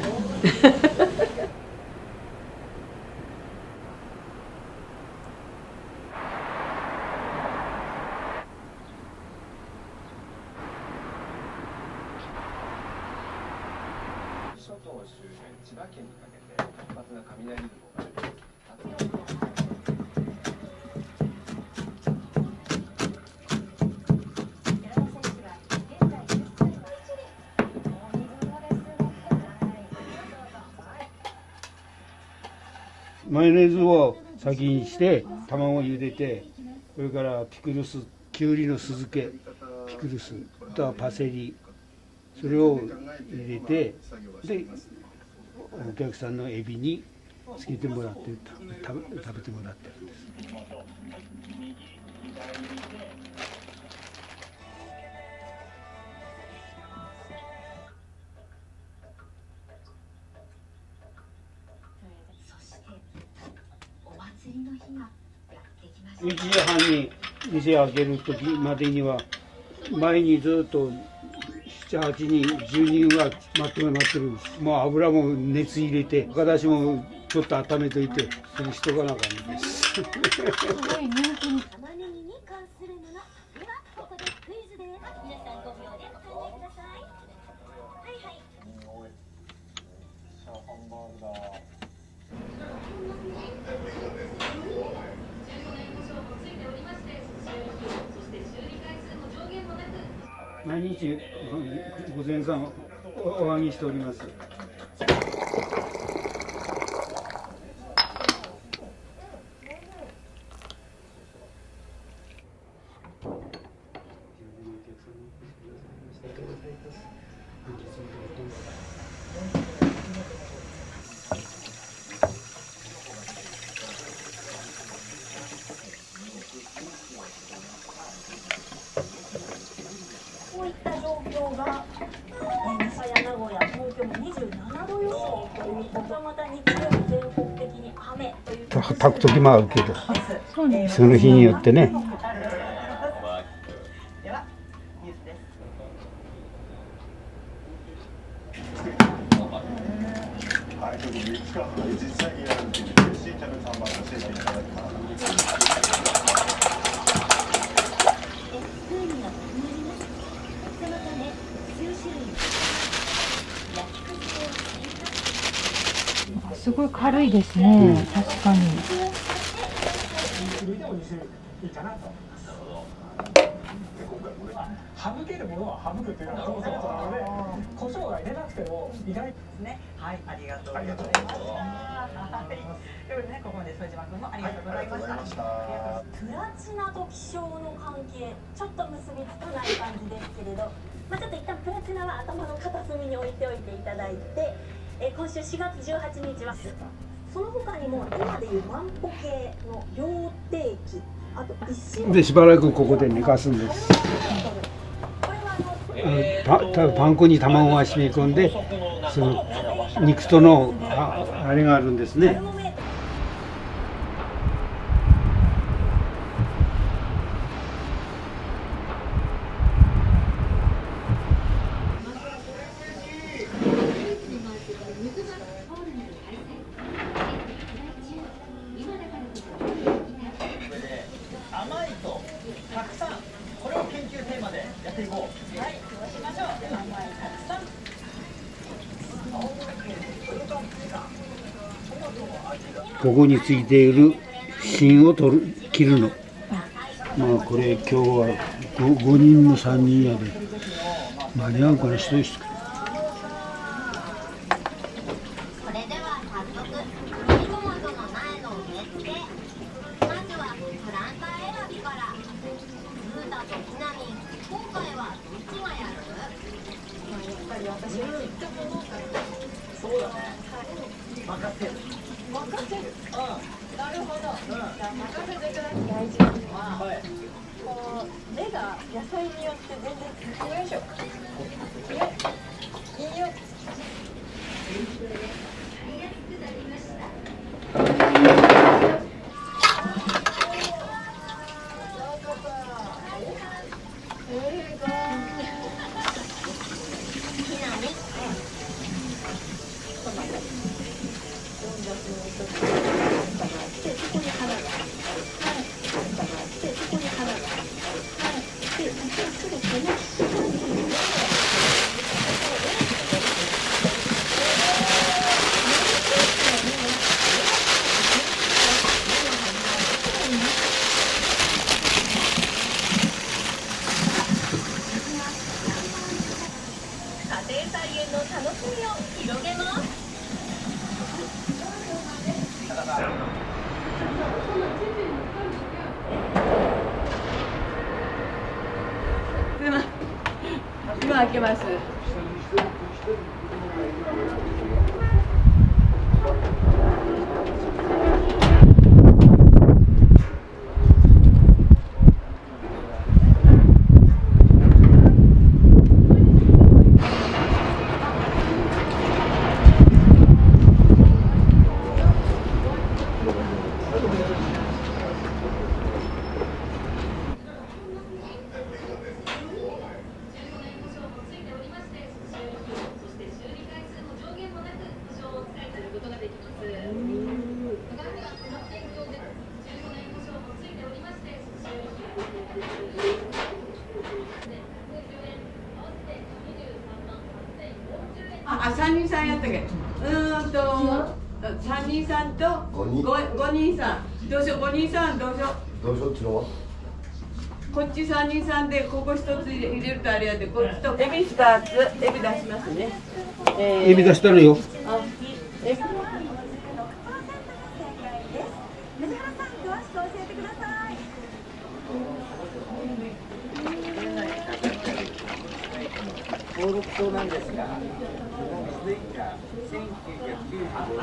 マヨネーズを先にして卵を茹でて、それからピクルス、きゅうりの酢漬け、ピクルス、あとはパセリ、それを入れて、でお客さんのエビにつけてもらって食べてもらってるんです。1時半に店開ける時までには前にずっと7、8人、10人は待ってるんです。もう油も熱入れて、赤だしもちょっと温めといて、それしとかなあかんです。玉ねぎに関するもの。ではここでクイズです。皆さん5秒でお考えください。はいはい。毎日午前さんお揚げしております。こういった状況が、名古屋、東京も27度予想ということ、また日曜日全国的に雨ということで、炊く時もあるけど、その日によってね。ではニュースです。はい、ということでいつか実際にやるという新キャベツハンバーグを教えていただきます。すごい軽いですね、確かに。省けるものは省くっていうのはそうそうなので、胡椒が入れなくても意外ですね。はい、ありがとうございました。はい、ということでね、ここまで副島君もありがとうございました。プラチナと気象の関係、ちょっと結びつかない感じですけれど、ちょっと一旦プラチナは頭の片隅に置いておいていただいて、今週4月18日はその他にも今でいう万歩計の量定期、あと一種でしばらくここで寝かすんです。パン粉に卵が染み込んで、その肉とのあれがあるんですね。甘いとたくさん、これを研究テーマでやっていこう。はい、そうしましょう。甘いたくさん。ここについている芯を切るの。まあこれ今日は 5人の3人やで間に合うから1人しか。それでは早速ミニトマトの苗の植え付け、まずはプランター選びから。ブータとキナミン、今回はどっちがやる？やっぱり私が言ったもの。そうだね。任せる。任せる。なるほど。じゃあ任せてください。大事なのは、こう根が野菜によって全然違うでしょ。いいよ。家庭菜園の楽しみを広げます。今開けます。あ、3人さんやったっけ。3人さんと5人さん。どうしよう、5人さんどうしよう。どうしようっていうのはこっち3人さんでここ1つ入れるとあれやで、こっちとエビ2つ、エビ出しますね。エビ出したるよ。あ、エビ。登録証なんですが、続いては1995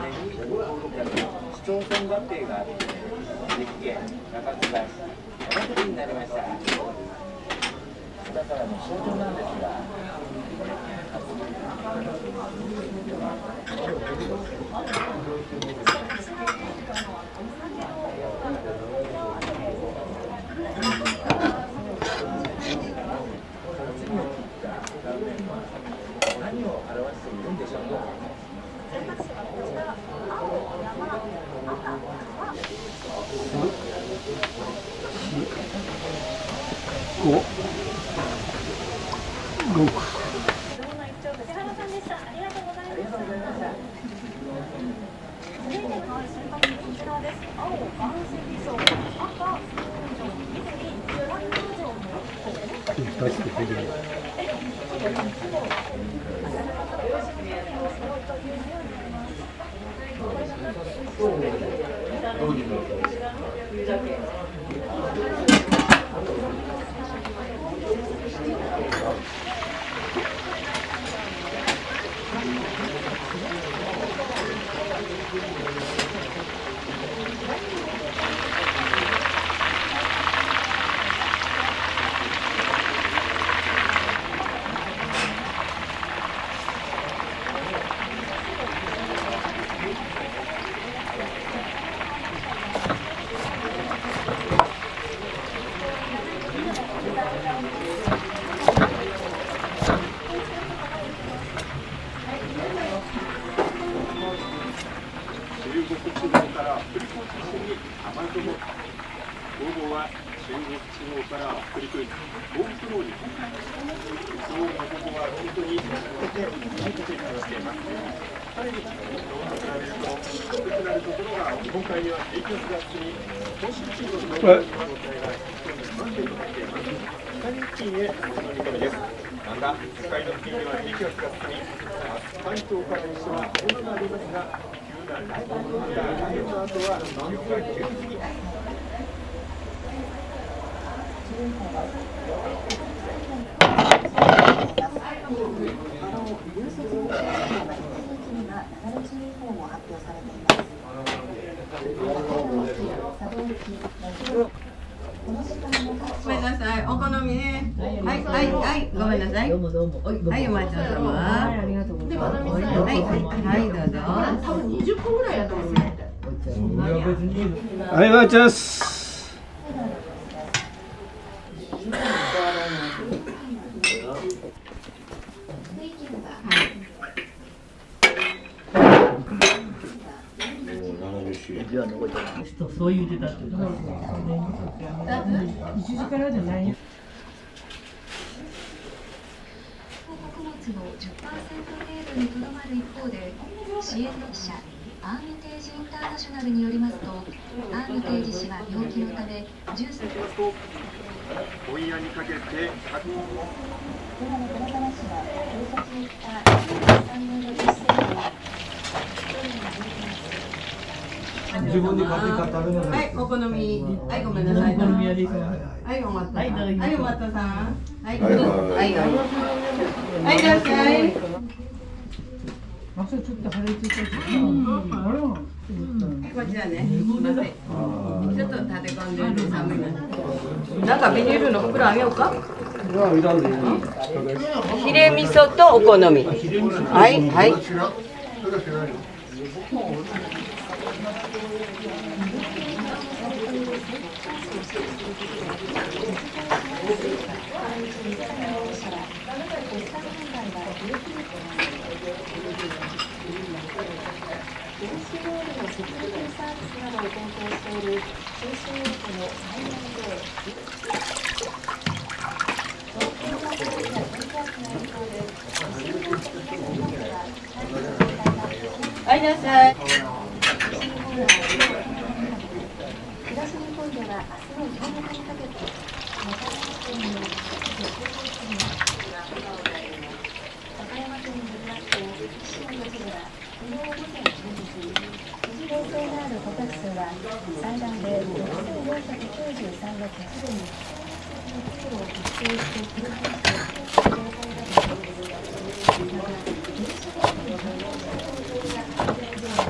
年に登録された市町村合併があって、岐阜県中津川市山口になりました。だからの象徴なんですが、何を表しているんでしょうか。ごめんなさい、お好みね。はい、はい、はい、ごめんなさい。どうもどうも。はい、お待ちどうさま。ありがとうございます。はい、はい、どうぞ。多分20個ぐらいやと思います。はい、わちゃす。そう言ってたって。1時からじゃないよ。穀物の 10% 程度にとどまる一方で、支援の記者アーミテージインターナショナルによりますと、アーミテージ氏は病気のためジュース今夜にかけて自分で買って買った食べなさい。はい、お好み。はい、ごめんなさい。お好み焼き。はい、おまったさん。はい、いただきます。はい、おまったさん。はい、はい、はい、はい、いらっしゃい。あ、それちょっと腫れてた。こちらね、すみません。ちょっと立て込んでる寒いな。なんかビニールの袋あげようか。ヒレ味噌とお好み。はい、はい。「はい、なさい。東日本では明日の夕方にかけて和歌山県の和歌山県によりますと市の土地では昨日午前10時過ぎ二次冷静がある捕獲数は最大で6493の鉄道に経路を特定して記録して状態だということです。またギリシャ国の領域や安全上の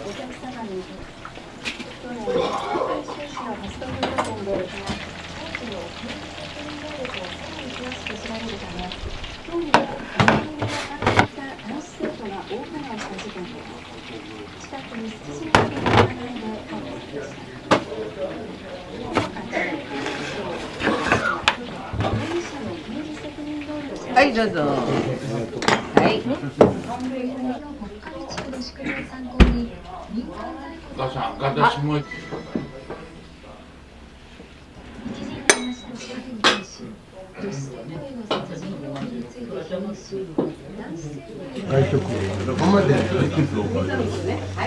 お客様に去年北九州市のファストフード店で当時の経営責任能力をさらに詳しく調べるため今日は見回りに当たっていた男子生徒が大怪我をした事件で近くに殺人事件の疑いで逮捕されました。はい、どうぞ。はい。私も。外食どこまで。はい、お待ち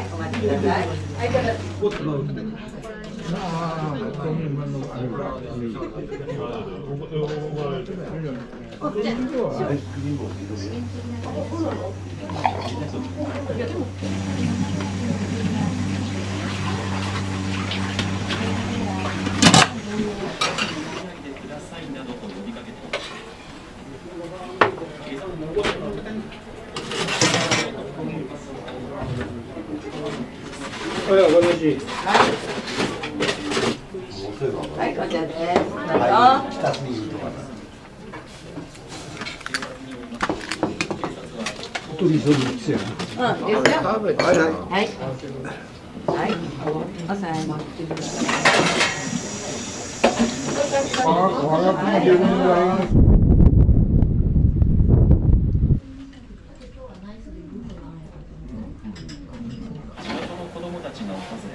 ください。はい、こちらです。はい、2つにいいとか。取り急ぎですよ。うん、ですよ。はい。はい。おさえも。子供たちが訪れ、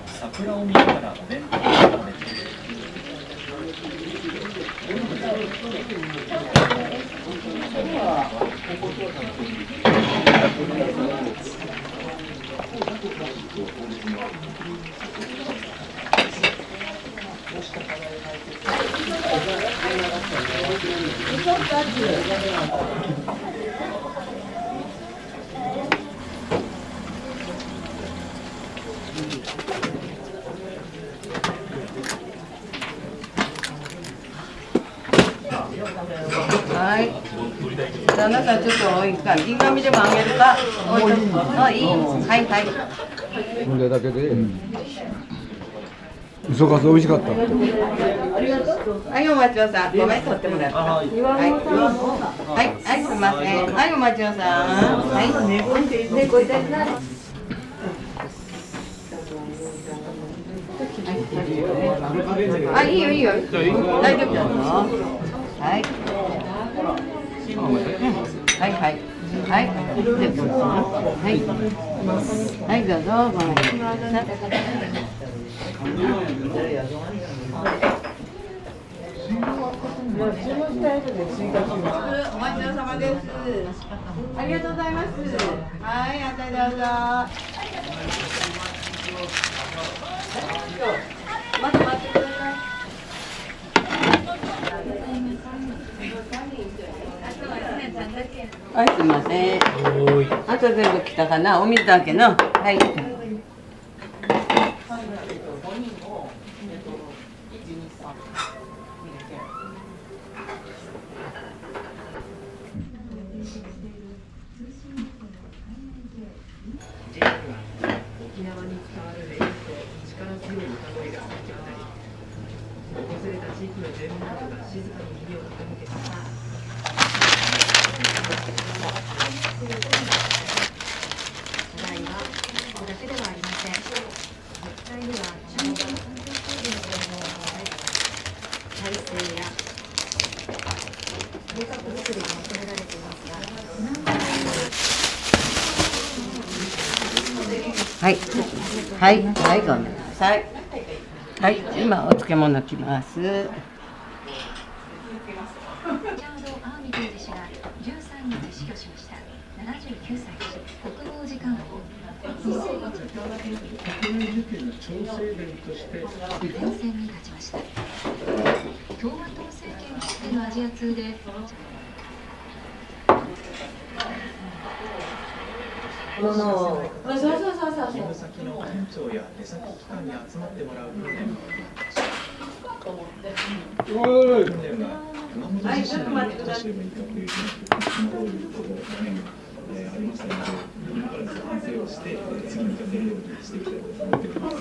桜を見ながらお弁当を食べている。はい。旦那さんちょっと多いか、銀紙でもあげるか。あ、いい。はいはい。これだけで。嘘かつ美味しかった。はい、お待ちをさん、ごめん取ってもらって。はい。はい、はい、すみません。はい、お待ちをさん。はい。猫いたくなる。あ、いいよいいよ。大丈夫だぞ。はい。はいはい。はい。で、どうぞ。はい。はい、どうぞ。ごめんなさい。お待ちどうさまです。ありがとうございます。はい、あたりどうぞ。待って待ってください。はい、すみません。あと全部来たかな、お水だけの。はい。はい、はい、はい、ごめんなさい。はい、今お漬物きます。アーミテージ氏が13歳、国防次官補。2001年戦に立ちました。共和党政権きってのアジア通で勤務先の官庁や出先機関に集まってもらう訓練を訓練は熊本地震のどうすればいいかというどういうことがありましたので、今から反省をして次に生かせるようにしていきたいと思っております。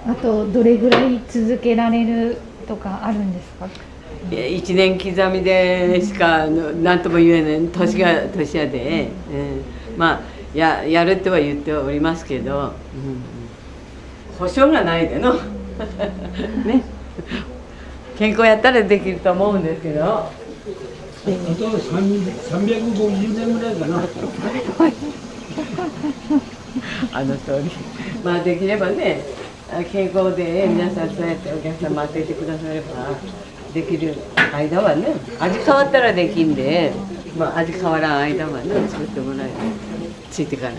あとどれぐらい続けられるとかあるんですか？1年刻みでしか何とも言えない年が年やで、まあやるっては言っておりますけど、保証がないでのね、健康やったらできると思うんですけど、あと350年ぐらいかな。あの通り、まあできればね、健康で皆さんそうやってお客さん待っていてくださればできる間はね、味変わったらできんで、まあ味変わらん間はね作ってもらえる、ついてから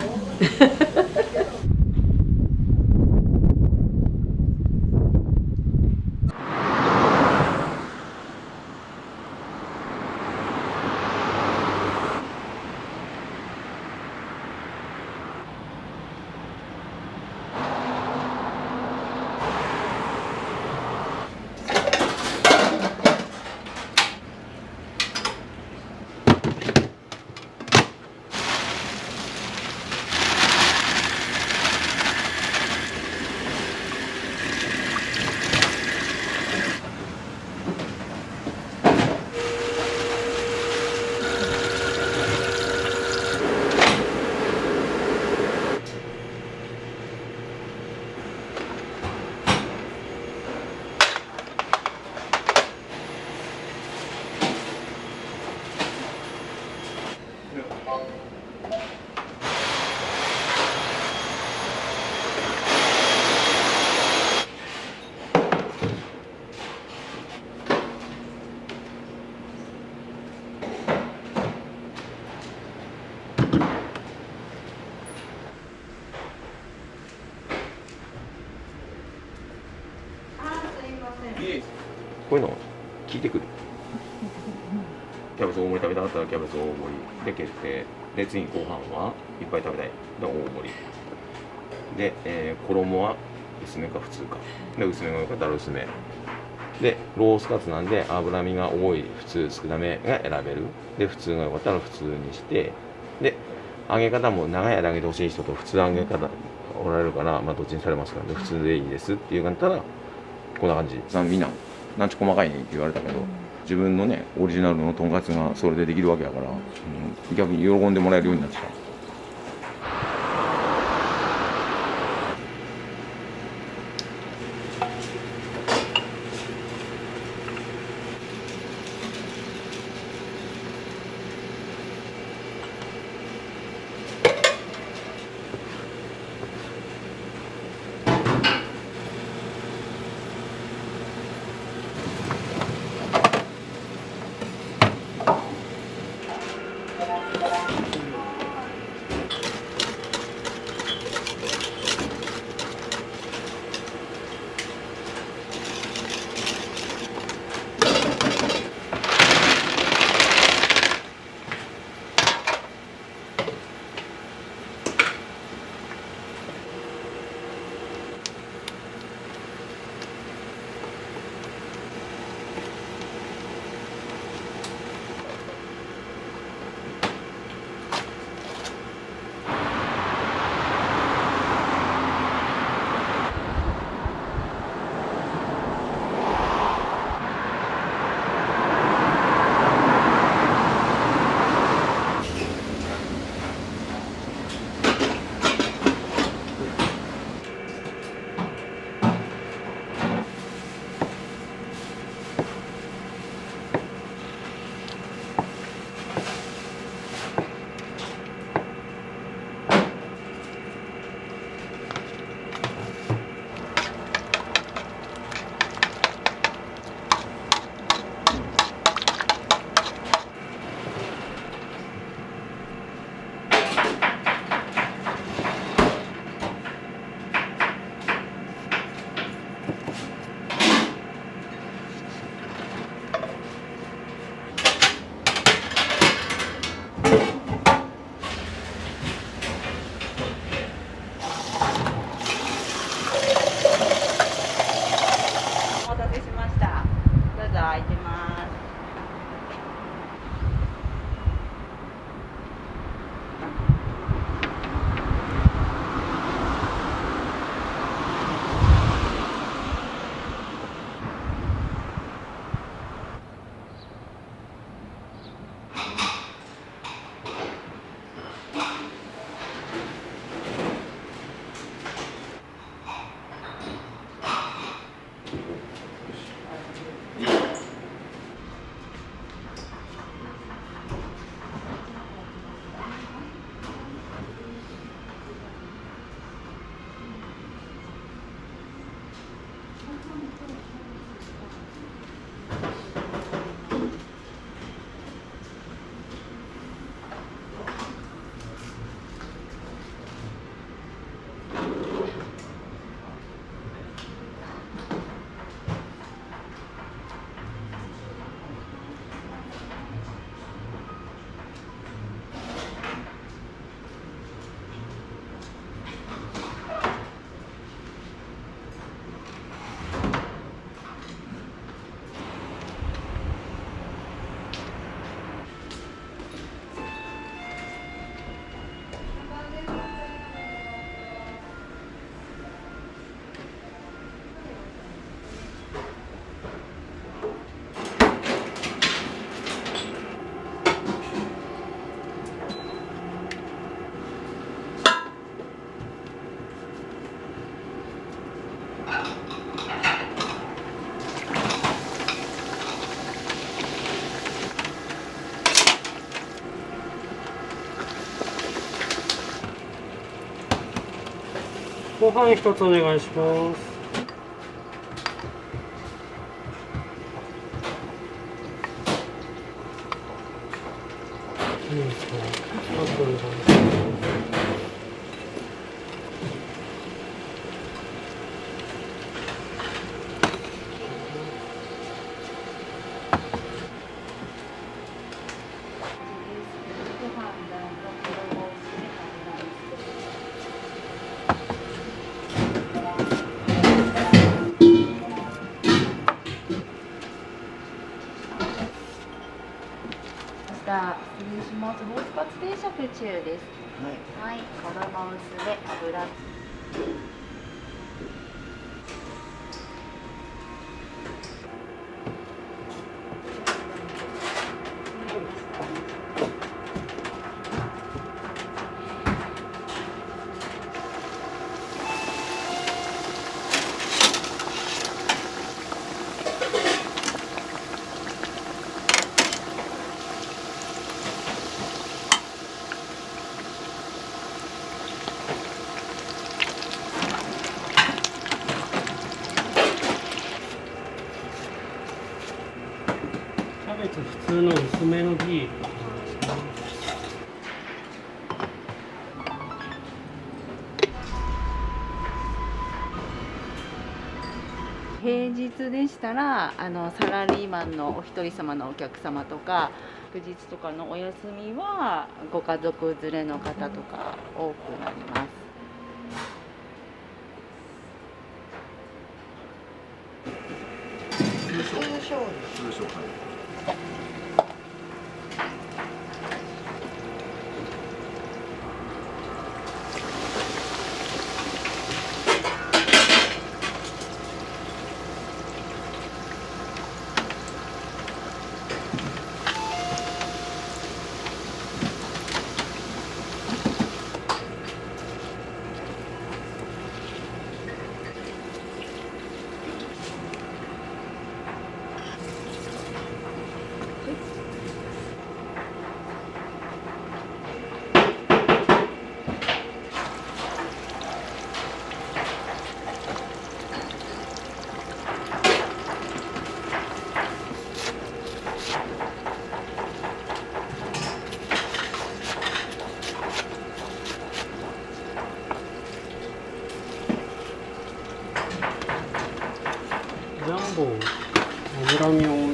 こういうのを聞いてくる。キャベツ大盛り食べたかったらキャベツ大盛りで決定で、次後半はいっぱい食べたいで大盛りで、衣は薄めか普通かで、薄めがよかったら薄めで、ロースカツなんで脂身が多い普通少なめが選べるで、普通がよかったら普通にして、で揚げ方も長い間揚げてほしい人と普通揚げ方おられるから、まあどっちにされますからで、普通でいいですっていう感じだったらこんな感じ。みんななんち細かいねって言われたけど、自分のねオリジナルのとんかつがそれでできるわけやから、逆に喜んでもらえるようになってきた。ご飯一つお願いします。失礼します。ロースカツ定食中です。はい、衣薄で油。普通の薄めのビール。平日でしたらサラリーマンのお一人様のお客様とか祝日とかのお休みはご家族連れの方とか多くなります。通称ジャンボ脂身多め。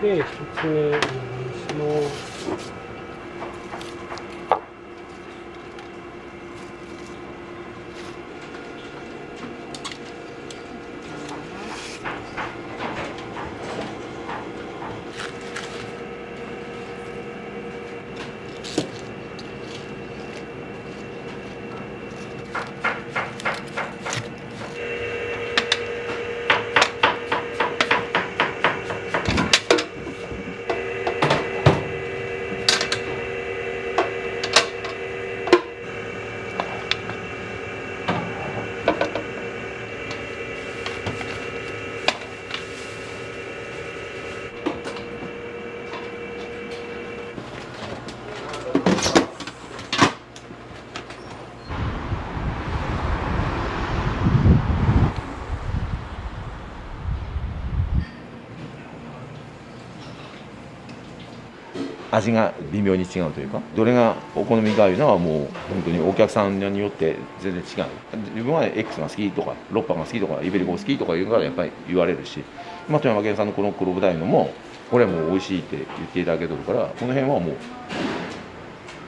で、一つ目お願いします。味が微妙に違うというか、どれがお好みかいうのはもう本当にお客さんによって全然違う。自分は X が好きとかロッパが好きとかイベリコが好きとかいうからやっぱり言われるし、富山県産のこの黒豚いうのもこれはもう美味しいって言っていただけとるから、この辺はもう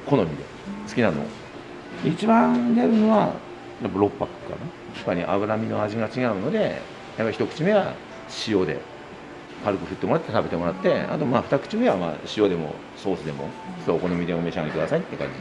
好みで好きなの。一番出るのはやっぱ6泊かな。やっぱり脂身の味が違うので、やっぱり一口目は塩で軽く振ってもらって食べてもらって、あと2口目は塩でもソースでもお好みでお召し上がりくださいって感じ。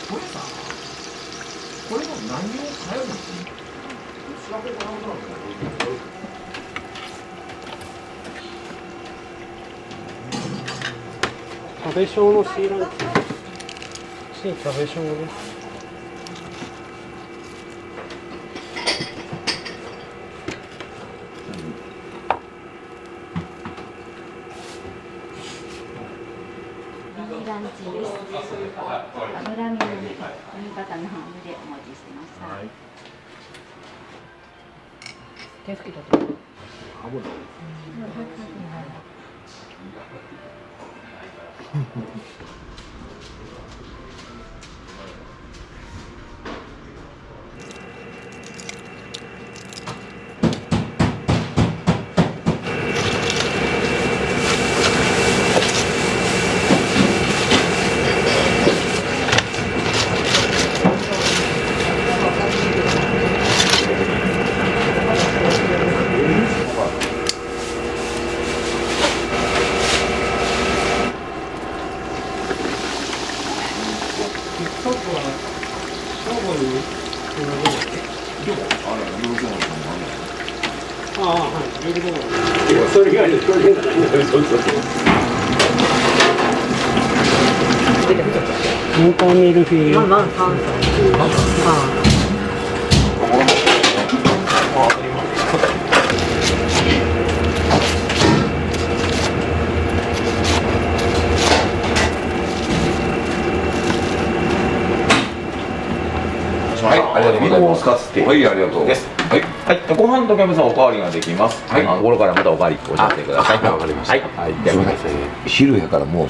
これさ、これの何を変えるの？調べてもらうの？食べ小の C ランチ。C 食べ小です。ランチです。脂身の新潟のハムでお持ちしてます。はい。手つけたと。ハムだ。それ以外でこれでそうモンターミルフィーユ。はい、ありがとうございます。はい、ありがとうです。はい、はい、ご飯とキャベツはおかわりができます。はい、ここからまたおかわりおっしゃってください。わかりました。はい、じゃあ昼やからもう。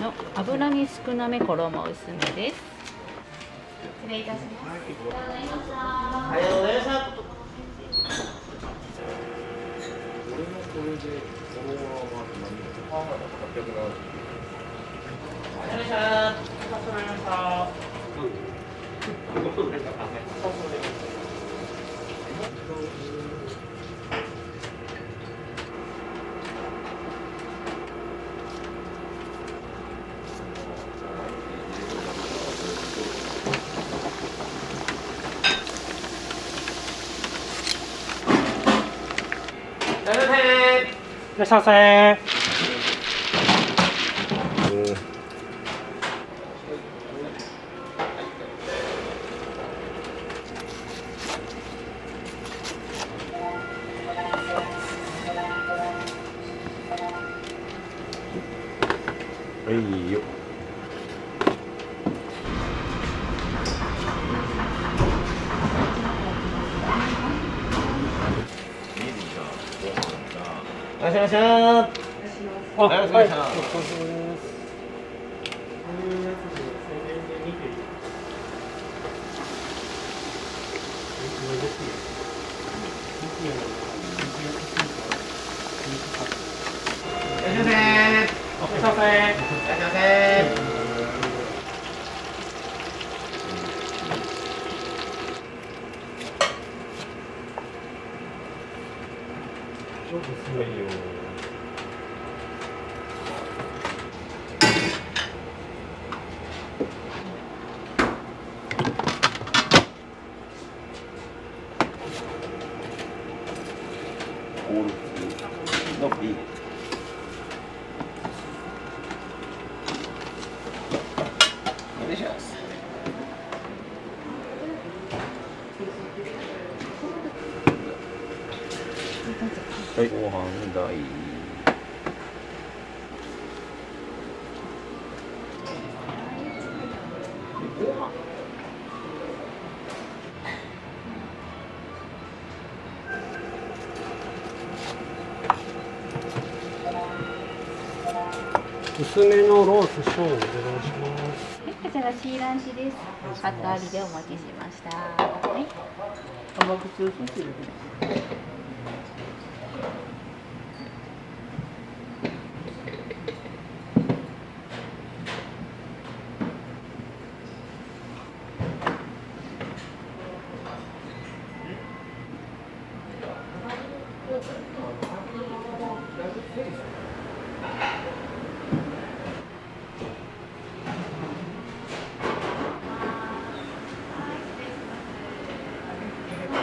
の油身少なめ衣薄めです。失礼いたします。ありがとうございました。いらっしゃいませ。はいよ。いらっしゃいませ。よろしくお願いします。オール普通の B です。お願いします。はい、ご飯代。薄めのロースショーお願いします。はい、こちらシーランチです。カット割りでお持ちしました。はい。甘口味噌汁です。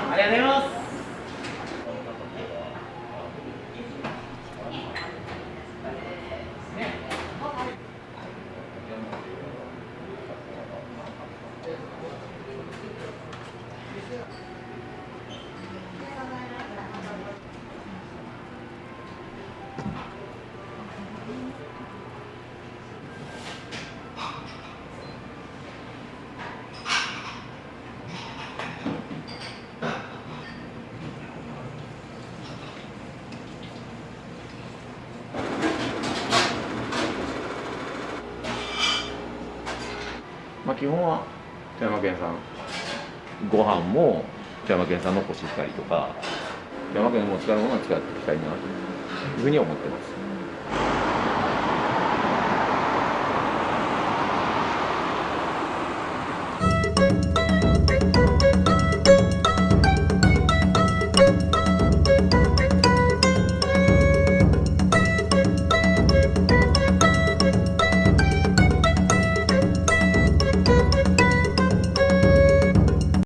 ありがとうございます。まあ基本は富山県産、ご飯も富山県産のコシヒカリとか、富山県の使うものは使っていきたいなというふうに思ってます。